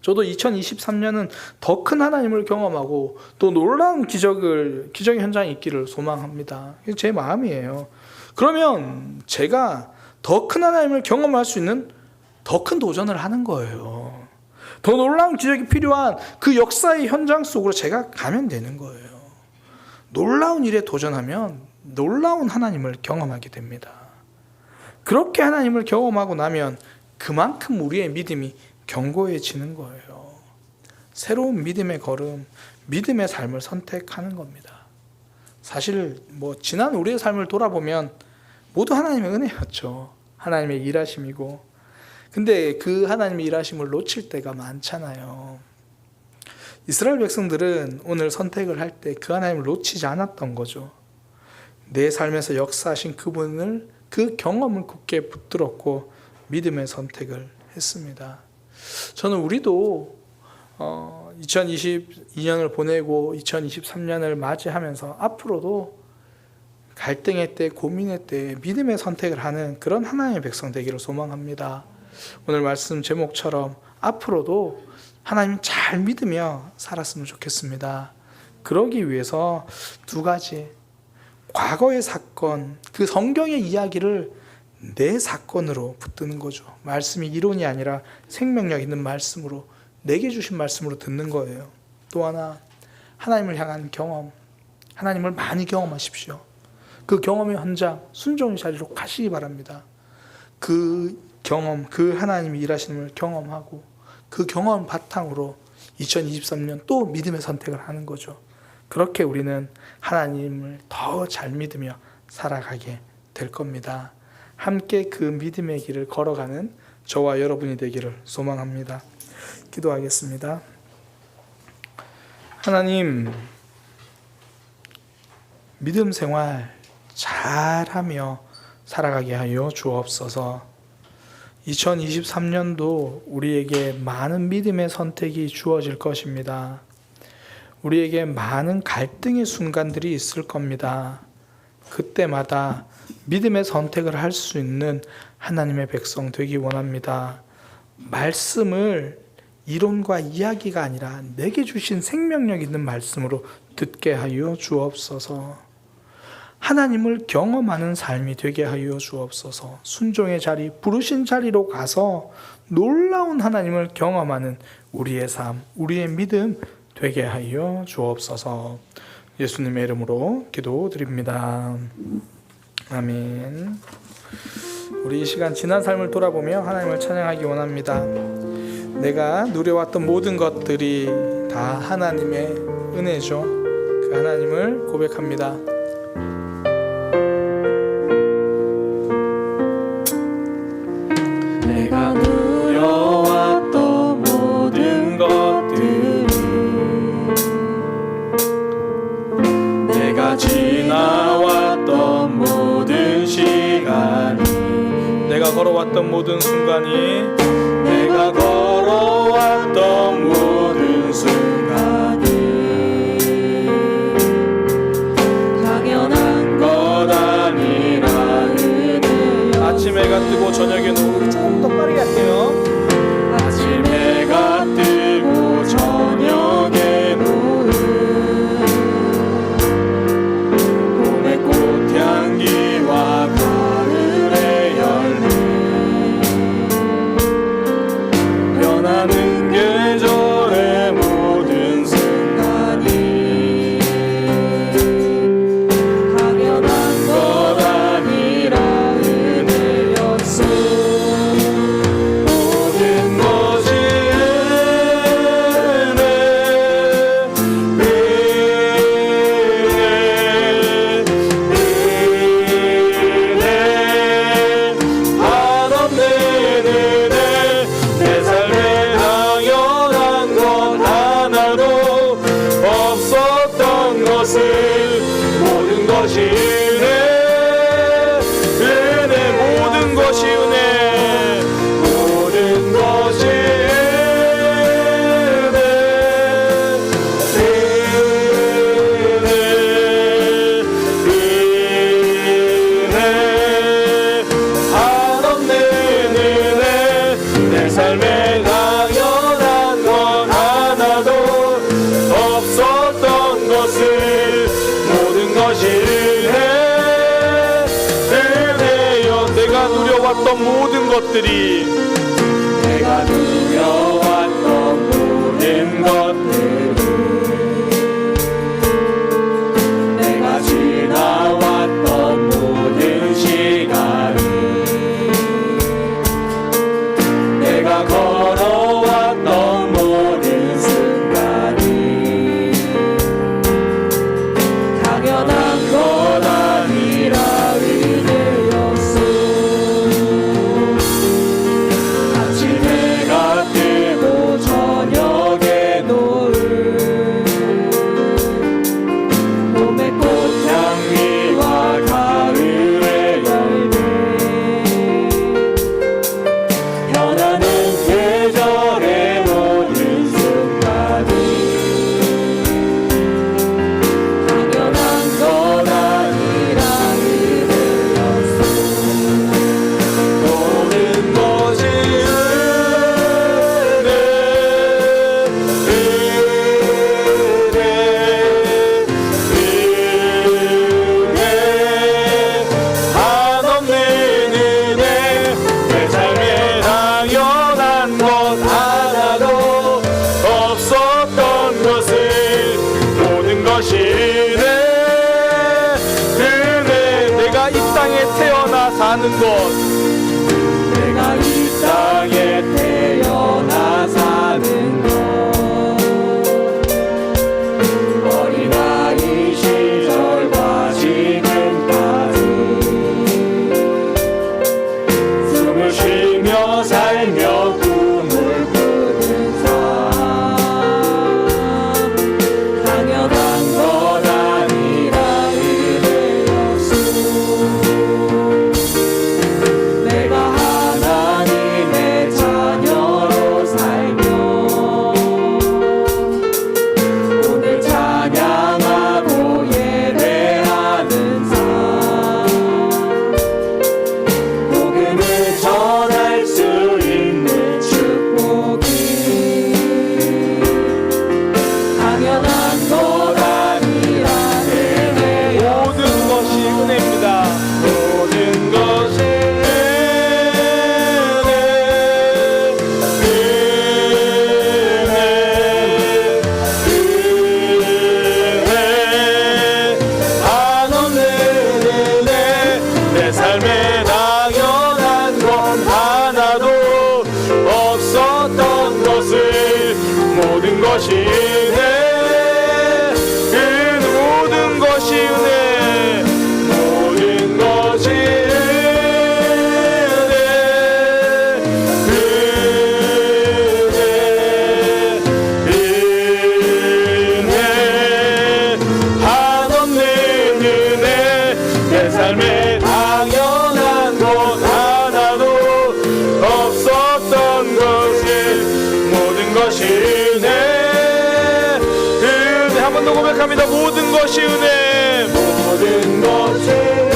저도 2023년은 더 큰 하나님을 경험하고 또 놀라운 기적의 현장이 있기를 소망합니다. 이게 제 마음이에요. 그러면 제가 더 큰 하나님을 경험할 수 있는 더 큰 도전을 하는 거예요. 더 놀라운 기적이 필요한 그 역사의 현장 속으로 제가 가면 되는 거예요. 놀라운 일에 도전하면 놀라운 하나님을 경험하게 됩니다. 그렇게 하나님을 경험하고 나면 그만큼 우리의 믿음이 견고해지는 거예요. 새로운 믿음의 걸음, 믿음의 삶을 선택하는 겁니다. 사실 지난 우리의 삶을 돌아보면 모두 하나님의 은혜였죠. 하나님의 일하심이고, 근데 그 하나님의 일하심을 놓칠 때가 많잖아요. 이스라엘 백성들은 오늘 선택을 할 때 그 하나님을 놓치지 않았던 거죠. 내 삶에서 역사하신 그분을, 그 경험을 굳게 붙들었고 믿음의 선택을 했습니다. 저는 우리도 2022년을 보내고 2023년을 맞이하면서 앞으로도 갈등의 때, 고민의 때 믿음의 선택을 하는 그런 하나님의 백성 되기를 소망합니다. 오늘 말씀 제목처럼 앞으로도 하나님 잘 믿으며 살았으면 좋겠습니다. 그러기 위해서 두 가지, 과거의 사건, 그 성경의 이야기를 내 사건으로 붙드는 거죠. 말씀이 이론이 아니라 생명력 있는 말씀으로, 내게 주신 말씀으로 듣는 거예요. 또 하나, 하나님을 향한 경험, 하나님을 많이 경험하십시오. 그 경험의 현장, 순종의 자리로 가시기 바랍니다. 그 경험, 그 하나님이 일하시는 걸 경험하고 그 경험 바탕으로 2023년 또 믿음의 선택을 하는 거죠. 그렇게 우리는 하나님을 더 잘 믿으며 살아가게 될 겁니다. 함께 그 믿음의 길을 걸어가는 저와 여러분이 되기를 소망합니다. 기도하겠습니다. 하나님, 믿음 생활 잘하며 살아가게 하여 주옵소서. 2023년도 우리에게 많은 믿음의 선택이 주어질 것입니다. 우리에게 많은 갈등의 순간들이 있을 겁니다. 그때마다 믿음의 선택을 할 수 있는 하나님의 백성 되기 원합니다. 말씀을 이론과 이야기가 아니라 내게 주신 생명력 있는 말씀으로 듣게 하여 주옵소서. 하나님을 경험하는 삶이 되게 하여 주옵소서. 순종의 자리, 부르신 자리로 가서 놀라운 하나님을 경험하는 우리의 삶, 우리의 믿음 되게 하여 주옵소서. 예수님의 이름으로 기도드립니다. 아멘. 우리 이 시간 지난 삶을 돌아보며 하나님을 찬양하기 원합니다. 내가 누려왔던 모든 것들이 다 하나님의 은혜죠. 그 하나님을 고백합니다. 내가 누려왔던 모든 것들은 내가 지나왔던 모든 시간이, 내가 걸어왔던 모든 순간이, 내가 걸어왔던 모든 순간이 당연한 것 아니라 은혜여. 아침 해가 뜨고 저녁에 노을 빠르게 할게요. 아침 해가 뜨고 저녁에 노을 봄의 꽃향기와 가을의 열매 변하는 계절의 모든 순간이 당연한 것 아니라 은혜였어. 모든 것이 은혜 한없는 은혜 내 삶에 당연한 것 하나도 없었던 것을 모든 것이 은혜 모든 것이 은혜 모든 것이 은혜 한없는 은혜 내 삶에 당연한 것 하나도 없었던 것을 모든 것이 은혜여. 내가 누려왔던 모든 것들이 내가 누려왔던 모든 것들이 내가 지나왔던 모든 시간이 내가 걸어왔던 모든 순간이 당연한 것 아니라 은혜였어. 아침 해가 뜨고 저녁에 노을 봄의 꽃향기와 가을의 열매 변하는 계절의 모든 순간이 당연한 것 아니라 은혜였어. 모든 것이 은혜 한없는 은혜 내 삶에 당연한 것 하나도 없었던 것을 모든 것이 은혜 내가 이 땅에 태어나 사는 것 내가 이 땅에 태어나 사는 것 어린아이 시절과 지금까지 숨을 쉬며 살며 꿈을 꾸는 삶 당연한 것 아니라 은혜였어. 내가 하나님의 자녀로 살며 오늘 찬양하고 예배하는 삶 복음을 전할 수 있는 축복이 당연한 것 아니라 은혜. 모든 것이 은혜입니다. 모든 것이 은혜 한없는 은혜 내 삶에 당연한 것 하나도 없었던 것을 모든 것이 모든 것이 은혜 모든 것이 은혜 한없는 은혜 내 삶에 당연한 것 하나도 없었던 것을 모든 것이 은혜 한 번 더 고백합니다. 모든 것이 은혜 모든 것이 은혜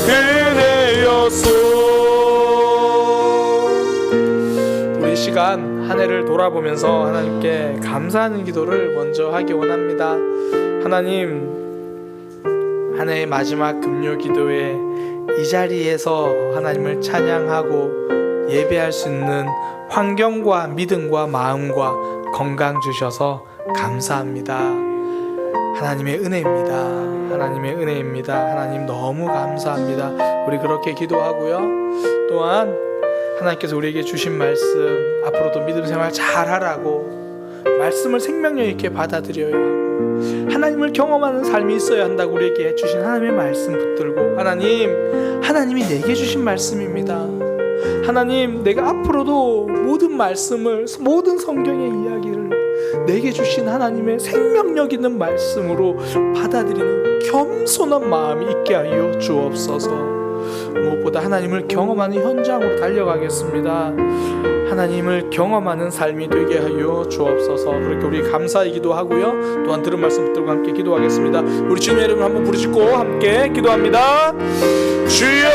은혜였소. 우리 시간 한 해를 돌아보면서 하나님께 감사하는 기도를 먼저 하기 원합니다. 하나님, 한 해의 마지막 금요 기도에 이 자리에서 하나님을 찬양하고 예배할 수 있는 환경과 믿음과 마음과 건강 주셔서 감사합니다. 하나님의 은혜입니다. 하나님의 은혜입니다. 하나님 너무 감사합니다. 우리 그렇게 기도하고요. 또한 하나님께서 우리에게 주신 말씀, 앞으로도 믿음 생활 잘 하라고, 말씀을 생명력 있게 받아들여야 하고 하나님을 경험하는 삶이 있어야 한다고 우리에게 주신 하나님의 말씀 붙들고, 하나님이 내게 주신 말씀입니다. 하나님, 내가 앞으로도 모든 말씀을, 모든 성경의 이야기를 내게 주신 하나님의 생명력 있는 말씀으로 받아들이는 겸손한 마음이 있게 하여 주옵소서. 무엇보다 하나님을 경험하는 현장으로 달려가겠습니다. 하나님을 경험하는 삶이 되게 하여 주옵소서. 그렇게 우리 감사이기도 하고요. 또한 들은 말씀 붙들고 함께 기도하겠습니다. 우리 주님의 이름을 한번 부르짖고 함께 기도합니다. 주여!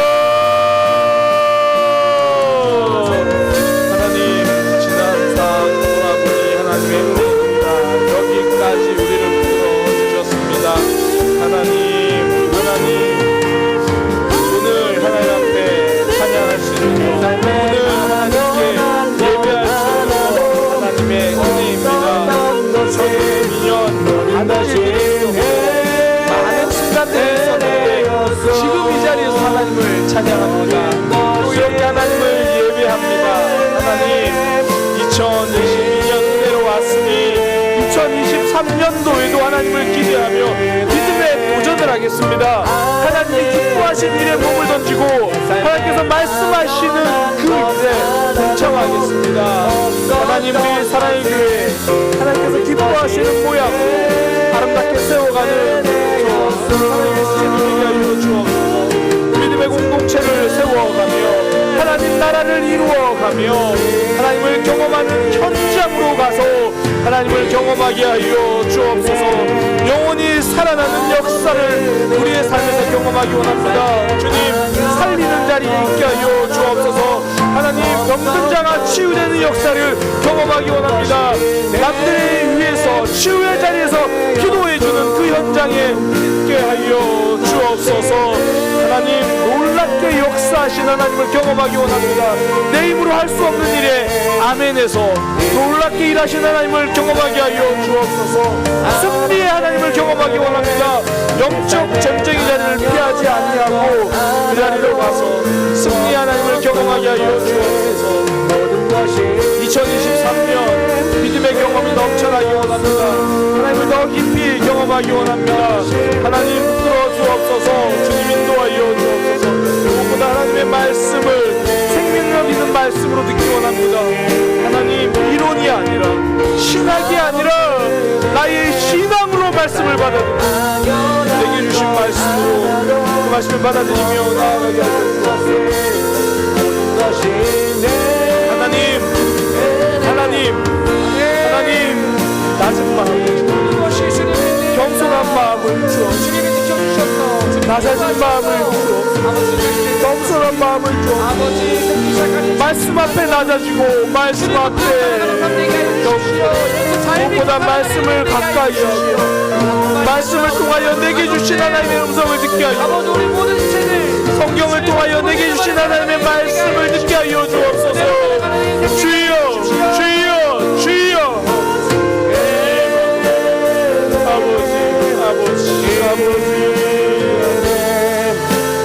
하나님, 지난 상 돌아보니 하나님의 은혜입니다. 여기까지 우리를 불러 주셨습니다. 하나님, 오늘 하나님 앞에 찬양할 수 있는 것, 오늘 하나님께 예배할 수 있는 것, 하나님의 은혜입니다. 저희 미년 하나님께 많은 순간들이 있었는데 지금 이 자리에서 하나님을 찬양합니다. 또 이렇게 하나님을 예배합니다. 하나님, 2022년 은혜로 왔으니 2023년도에도 하나님을 기대하며 믿음의 도전을 하겠습니다. 하나님이 기뻐하신 일에 몸을 던지고 하나님께서 말씀하시는 그 일에 동참하겠습니다. 하나님, 우리 사랑의 교회 하나님께서 기뻐하시는 모양으로 아름답게 세워가는 저 하나님의 시간이 되게 하여 주옵소서. 믿음의 공동체를 세워가며 하나님 나라를 이루어가며 하나님을 경험하는 현장으로 가서 하나님을 경험하게 하여 주옵소서. 영원히 살아나는 역사를 우리의 삶에서 경험하기 원합니다. 주님, 살리는 자리에 있게 하여 주옵소서. 하나님, 병든 자가 치유되는 역사를 경험하기 원합니다. 남들에 의해서 치유의 자리에서 기도해주는 그 현장에 있게 하여 주옵소서. 하나님, 놀랍게 역사하신 하나님을 경험하기 원합니다. 내 힘으로 할 수 없는 일에 아멘에서 놀랍게 일하신 하나님을 경험하게 하여 주옵소서. 승리의 하나님을 경험하기 원합니다. 영적 전쟁의 자리를 피하지 아니하고 그 자리로 가서 승리의 하나님을 경험하게 하여 주옵소서. 2023년 믿음의 경험이 넘쳐나기 원합니다. 하나님을 더 깊이 경험하기 원합니다. 하나님, 붙들어 주옵소서. 주님 인도하여 주옵소서. 무엇보다 하나님의 말씀을 생명력 있는 말씀으로 듣기 원합니다. 하나님, 이론이 아니라 신학이 아니라 나의 신앙으로 말씀을 받아들이고 내게 주신 말씀으로 그 말씀을 받아들이며 나아가게 하여 주옵소서. 하나님, 낮은 마음을 주옵소서. 겸손한 마음을 주옵소서. 낮아진 마음을 주옵소서. 겸손한 마음을 주옵소서. 말씀 앞에 낮아지고 말씀 앞에 무엇보다 말씀을 가까이 하시오. 말씀을 통하여 내게 주신 하나님의 음성을 듣게 하여, 성경을 통하여 내게 주신 하나님의 말씀을 듣게 하여 주옵소서. 주여, 주여, 주여. 아버지,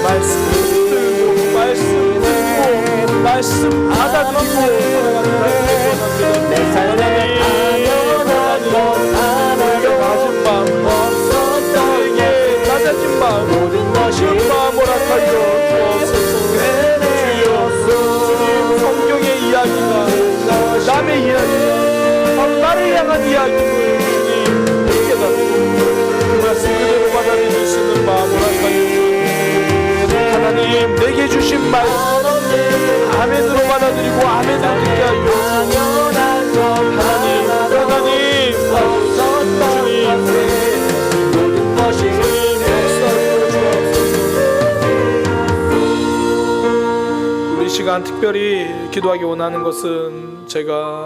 말씀 듣고 말씀 받아들이고 낮아진 마음, 쉬운 마음 허락하여 주옵소서. 주여, 성경의 이야기가 남의 이야기가 바로 나를 향한 이야기를 주님 깨닫고 그 말씀 그대로 받아들일 수 있는 마음 허락하여 주옵소서. 하나님, 내게 주신 말씀 아멘으로 받아들이고 아멘으로 듣게 하여 하나님, 주님 역사하여 시간 특별히 기도하기 원하는 것은 제가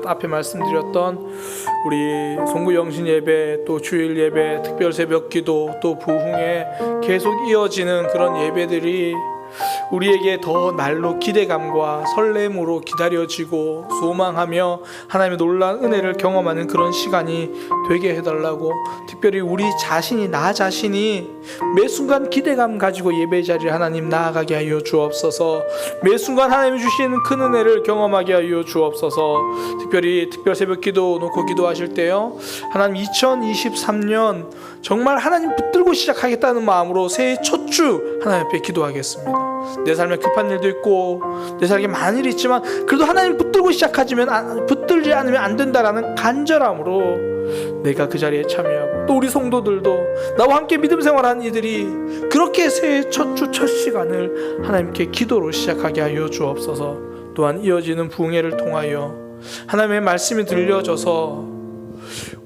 앞에 말씀드렸던 우리 송구 영신 예배, 또 주일 예배, 특별 새벽 기도, 또 부흥에 계속 이어지는 그런 예배들이 우리에게 더 날로 기대감과 설렘으로 기다려지고 소망하며 하나님의 놀라운 은혜를 경험하는 그런 시간이 되게 해달라고, 특별히 우리 자신이, 나 자신이 매 순간 기대감 가지고 예배 자리에 하나님 나아가게 하여 주옵소서. 매 순간 하나님이 주시는 큰 은혜를 경험하게 하여 주옵소서. 특별히 특별 새벽 기도 놓고 기도하실 때요, 하나님 2023년 정말 하나님 붙들고 시작하겠다는 마음으로 새해 첫 주 하나님 앞에 기도하겠습니다. 내 삶에 급한 일도 있고 내 삶에 많은 일이 있지만 그래도 하나님 붙들고 붙들지 않으면 안 된다라는 간절함으로 내가 그 자리에 참여하고, 또 우리 성도들도 나와 함께 믿음 생활하는 이들이 그렇게 새해 첫 주 첫 시간을 하나님께 기도로 시작하게 하여 주옵소서. 또한 이어지는 부흥회를 통하여 하나님의 말씀이 들려져서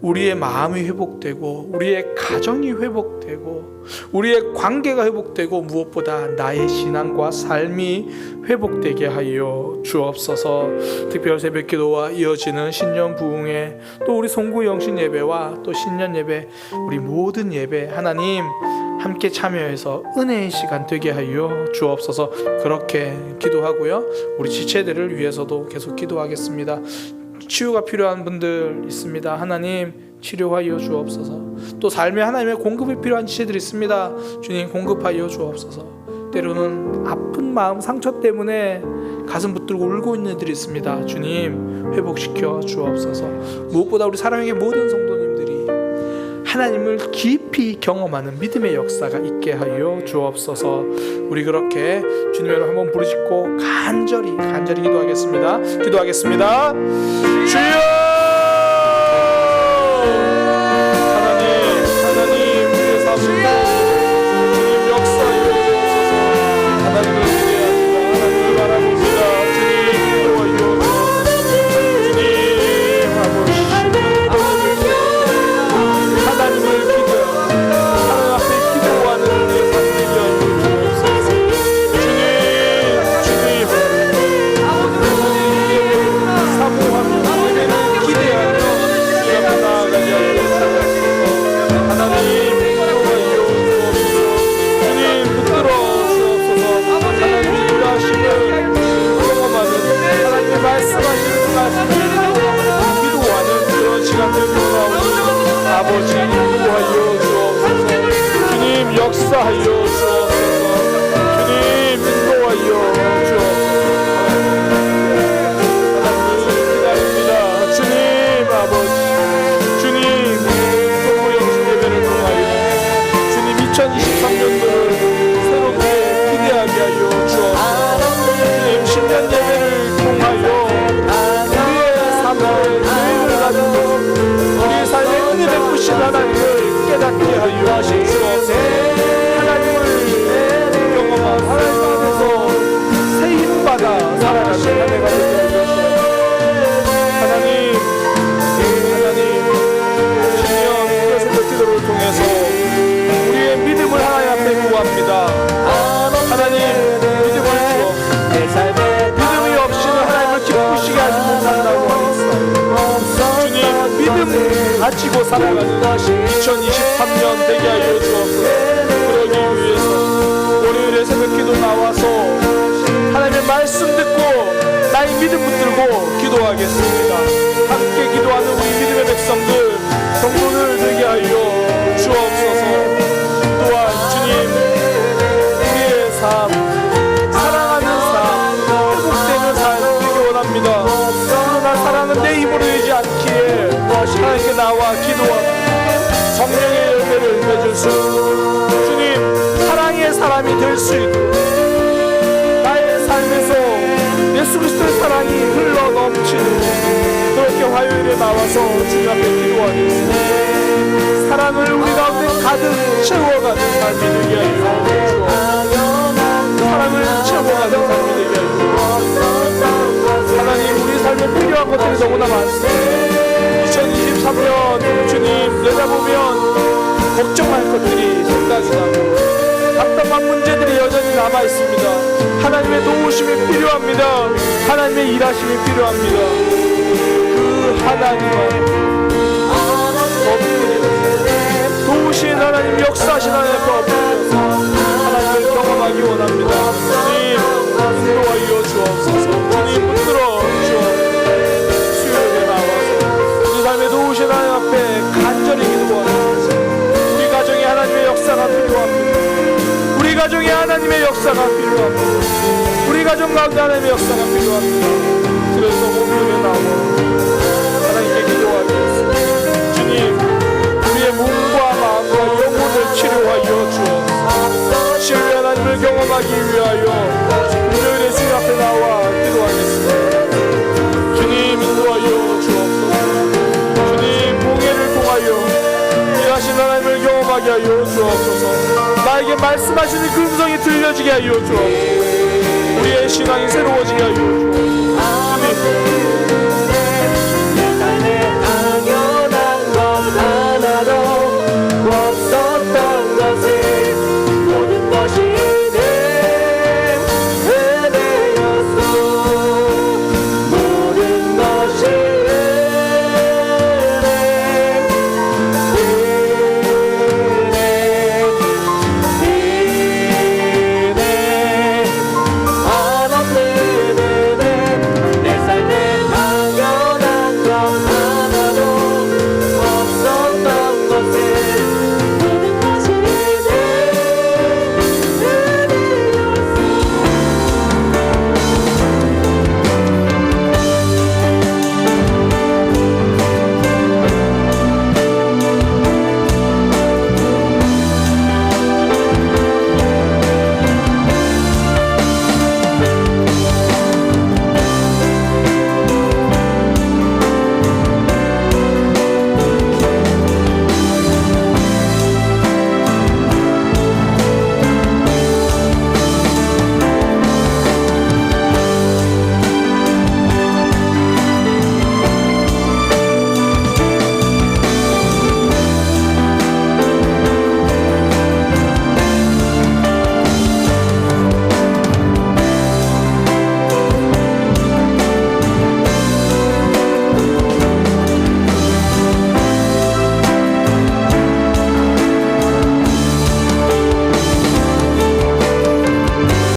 우리의 마음이 회복되고 우리의 가정이 회복되고 우리의 관계가 회복되고 무엇보다 나의 신앙과 삶이 회복되게 하여 주옵소서. 특별 새벽 기도와 이어지는 신년 부흥회, 또 우리 송구 영신 예배와 또 신년 예배, 우리 모든 예배 하나님 함께 참여해서 은혜의 시간 되게 하여 주옵소서. 그렇게 기도하고요, 우리 지체들을 위해서도 계속 기도하겠습니다. 치유가 필요한 분들 있습니다. 하나님 치료하여 주옵소서. 또 삶에 하나님의 공급이 필요한 지체들이 있습니다. 주님 공급하여 주옵소서. 때로는 아픈 마음, 상처 때문에 가슴 붙들고 울고 있는 이들이 있습니다. 주님 회복시켜 주옵소서. 무엇보다 우리 사랑의 모든 성도님들이 하나님을 깊이 경험하는 믿음의 역사가 있게 하여 주옵소서. 우리 그렇게 주님의 이름 한번 부르짖고 간절히 기도하겠습니다. 주여! 하나님 우리의 삶을 주님 역사하여 주옵소서. 하나님을 기대합니다. 하나님을 바라봅니다. 주님 도와주옵소서. 주님 아버지, 하나님을 기도하고 하나님 앞에 기도하는 우리의 삶 되게 하여 주옵소서. 주님 사모하며 예배를 기대하며 주님 앞에 나아가게 하여 주옵소서. 하나님 도와주옵소서. 주님 붙들어 주옵소서. 하나님의 일하심을 경험하는, 하나님의 말씀하시는 말씀을 기도하는 그런 시간들 돌아오니 아버지 인도하여 주옵소서. 주님 역사하여 주옵소서. 주님 인도하여 주옵소서. 하나님을 기다립니다. 주님 아버지, 주님 송구 영신 예배를 통하여 주님 2023년도를 새롭게 기대하게 하여 주옵소서. 주님 신년 예배를 통하여 우리의 삶을 계획을 가지고 우리의 삶에 은혜 베푸신 하나님을 깨닫게 하여 주옵소서. 하나님을 경험한 하나님 안에서 새 힘받아 살아가는 한 해가 되게 하여 주옵소서. 하나님 신년 새벽 기도를 통해서 우리의 믿음을 하나님 앞에 구합니다. 하나님 믿음을 주어 믿음이 없이는 하나님을 기쁘시게 하지 못한다고 하셨어. 주님 믿음 가지고 살아가는 2023년 되게 하여 주옵소서. 그러기 위해서 월요일에 새벽 기도 나와서 하나님의 말씀 듣고 나의 믿음 붙들고 기도하겠습니다. 함께 기도하는 우리 믿음의 백성들, 성도들 되게 하여 주옵소서. 또한 주님 우리의 삶, 사랑하는 삶, 회복되는 삶 되기 원합니다. 그러나 사랑은 내 힘으로 되지 않기에 하나님께 나와 기도하고 성령의 열매를 맺을 수 있도록, 주님 사랑의 사람이 될 수 있도록 나의 삶에서 예수 그리스도의 사랑이 흘러 넘치는 그렇게 화요일에 나와서 주님 앞에 기도하겠습니다. 사랑을 우리 가운데 가득 채워가는 삶이 되게 하여 주옵소서. 사랑을 채워가는 삶이 되게 하여 주옵소서. 하나님 우리 삶에 필요한 것들이 너무나 많습니다. 2023년 주님 내다보면 걱정할 것들이 생각이 나고 답답한 문제들이 여전히 남아 있습니다. 하나님의 도우심이 필요합니다. 하나님의 일하심이 필요합니다. 그 하나님을 도우신 하나님, 역사하신 하나님 앞에 엎드려서 하나님을 경험하기 원합니다. 주님 인도하여 주옵소서. 주님 붙들어 주옵소서. 수요일에 나와서 우리 삶에 도우신 하나님 앞에 간절히 기도합니다. 우리 가정에 하나님의 역사가 필요합니다. 우리 가정에 하나님의 역사가 필요합니다. 우리 가정 가운데 하나님의 역사가 필요합니다. 그래서 오늘에 나와 하나님께 기도하겠습니다. 주님, 우리의 몸과 마음과 영혼을 치료하여 주옵소서. 신뢰 하나님을 경험하기 위하여 금요일에 주님 앞에 나와 기도하겠습니다. 주님 인도하여 주옵소서. 주님 공예를 통하여 일하신 하나님을 경험하게 하여 주옵소서. 나에게 말씀하시는 그 음성이 들려지게 하여 주옵소서. 우리의 신앙이 새로워지게 하여 주옵소서. 주님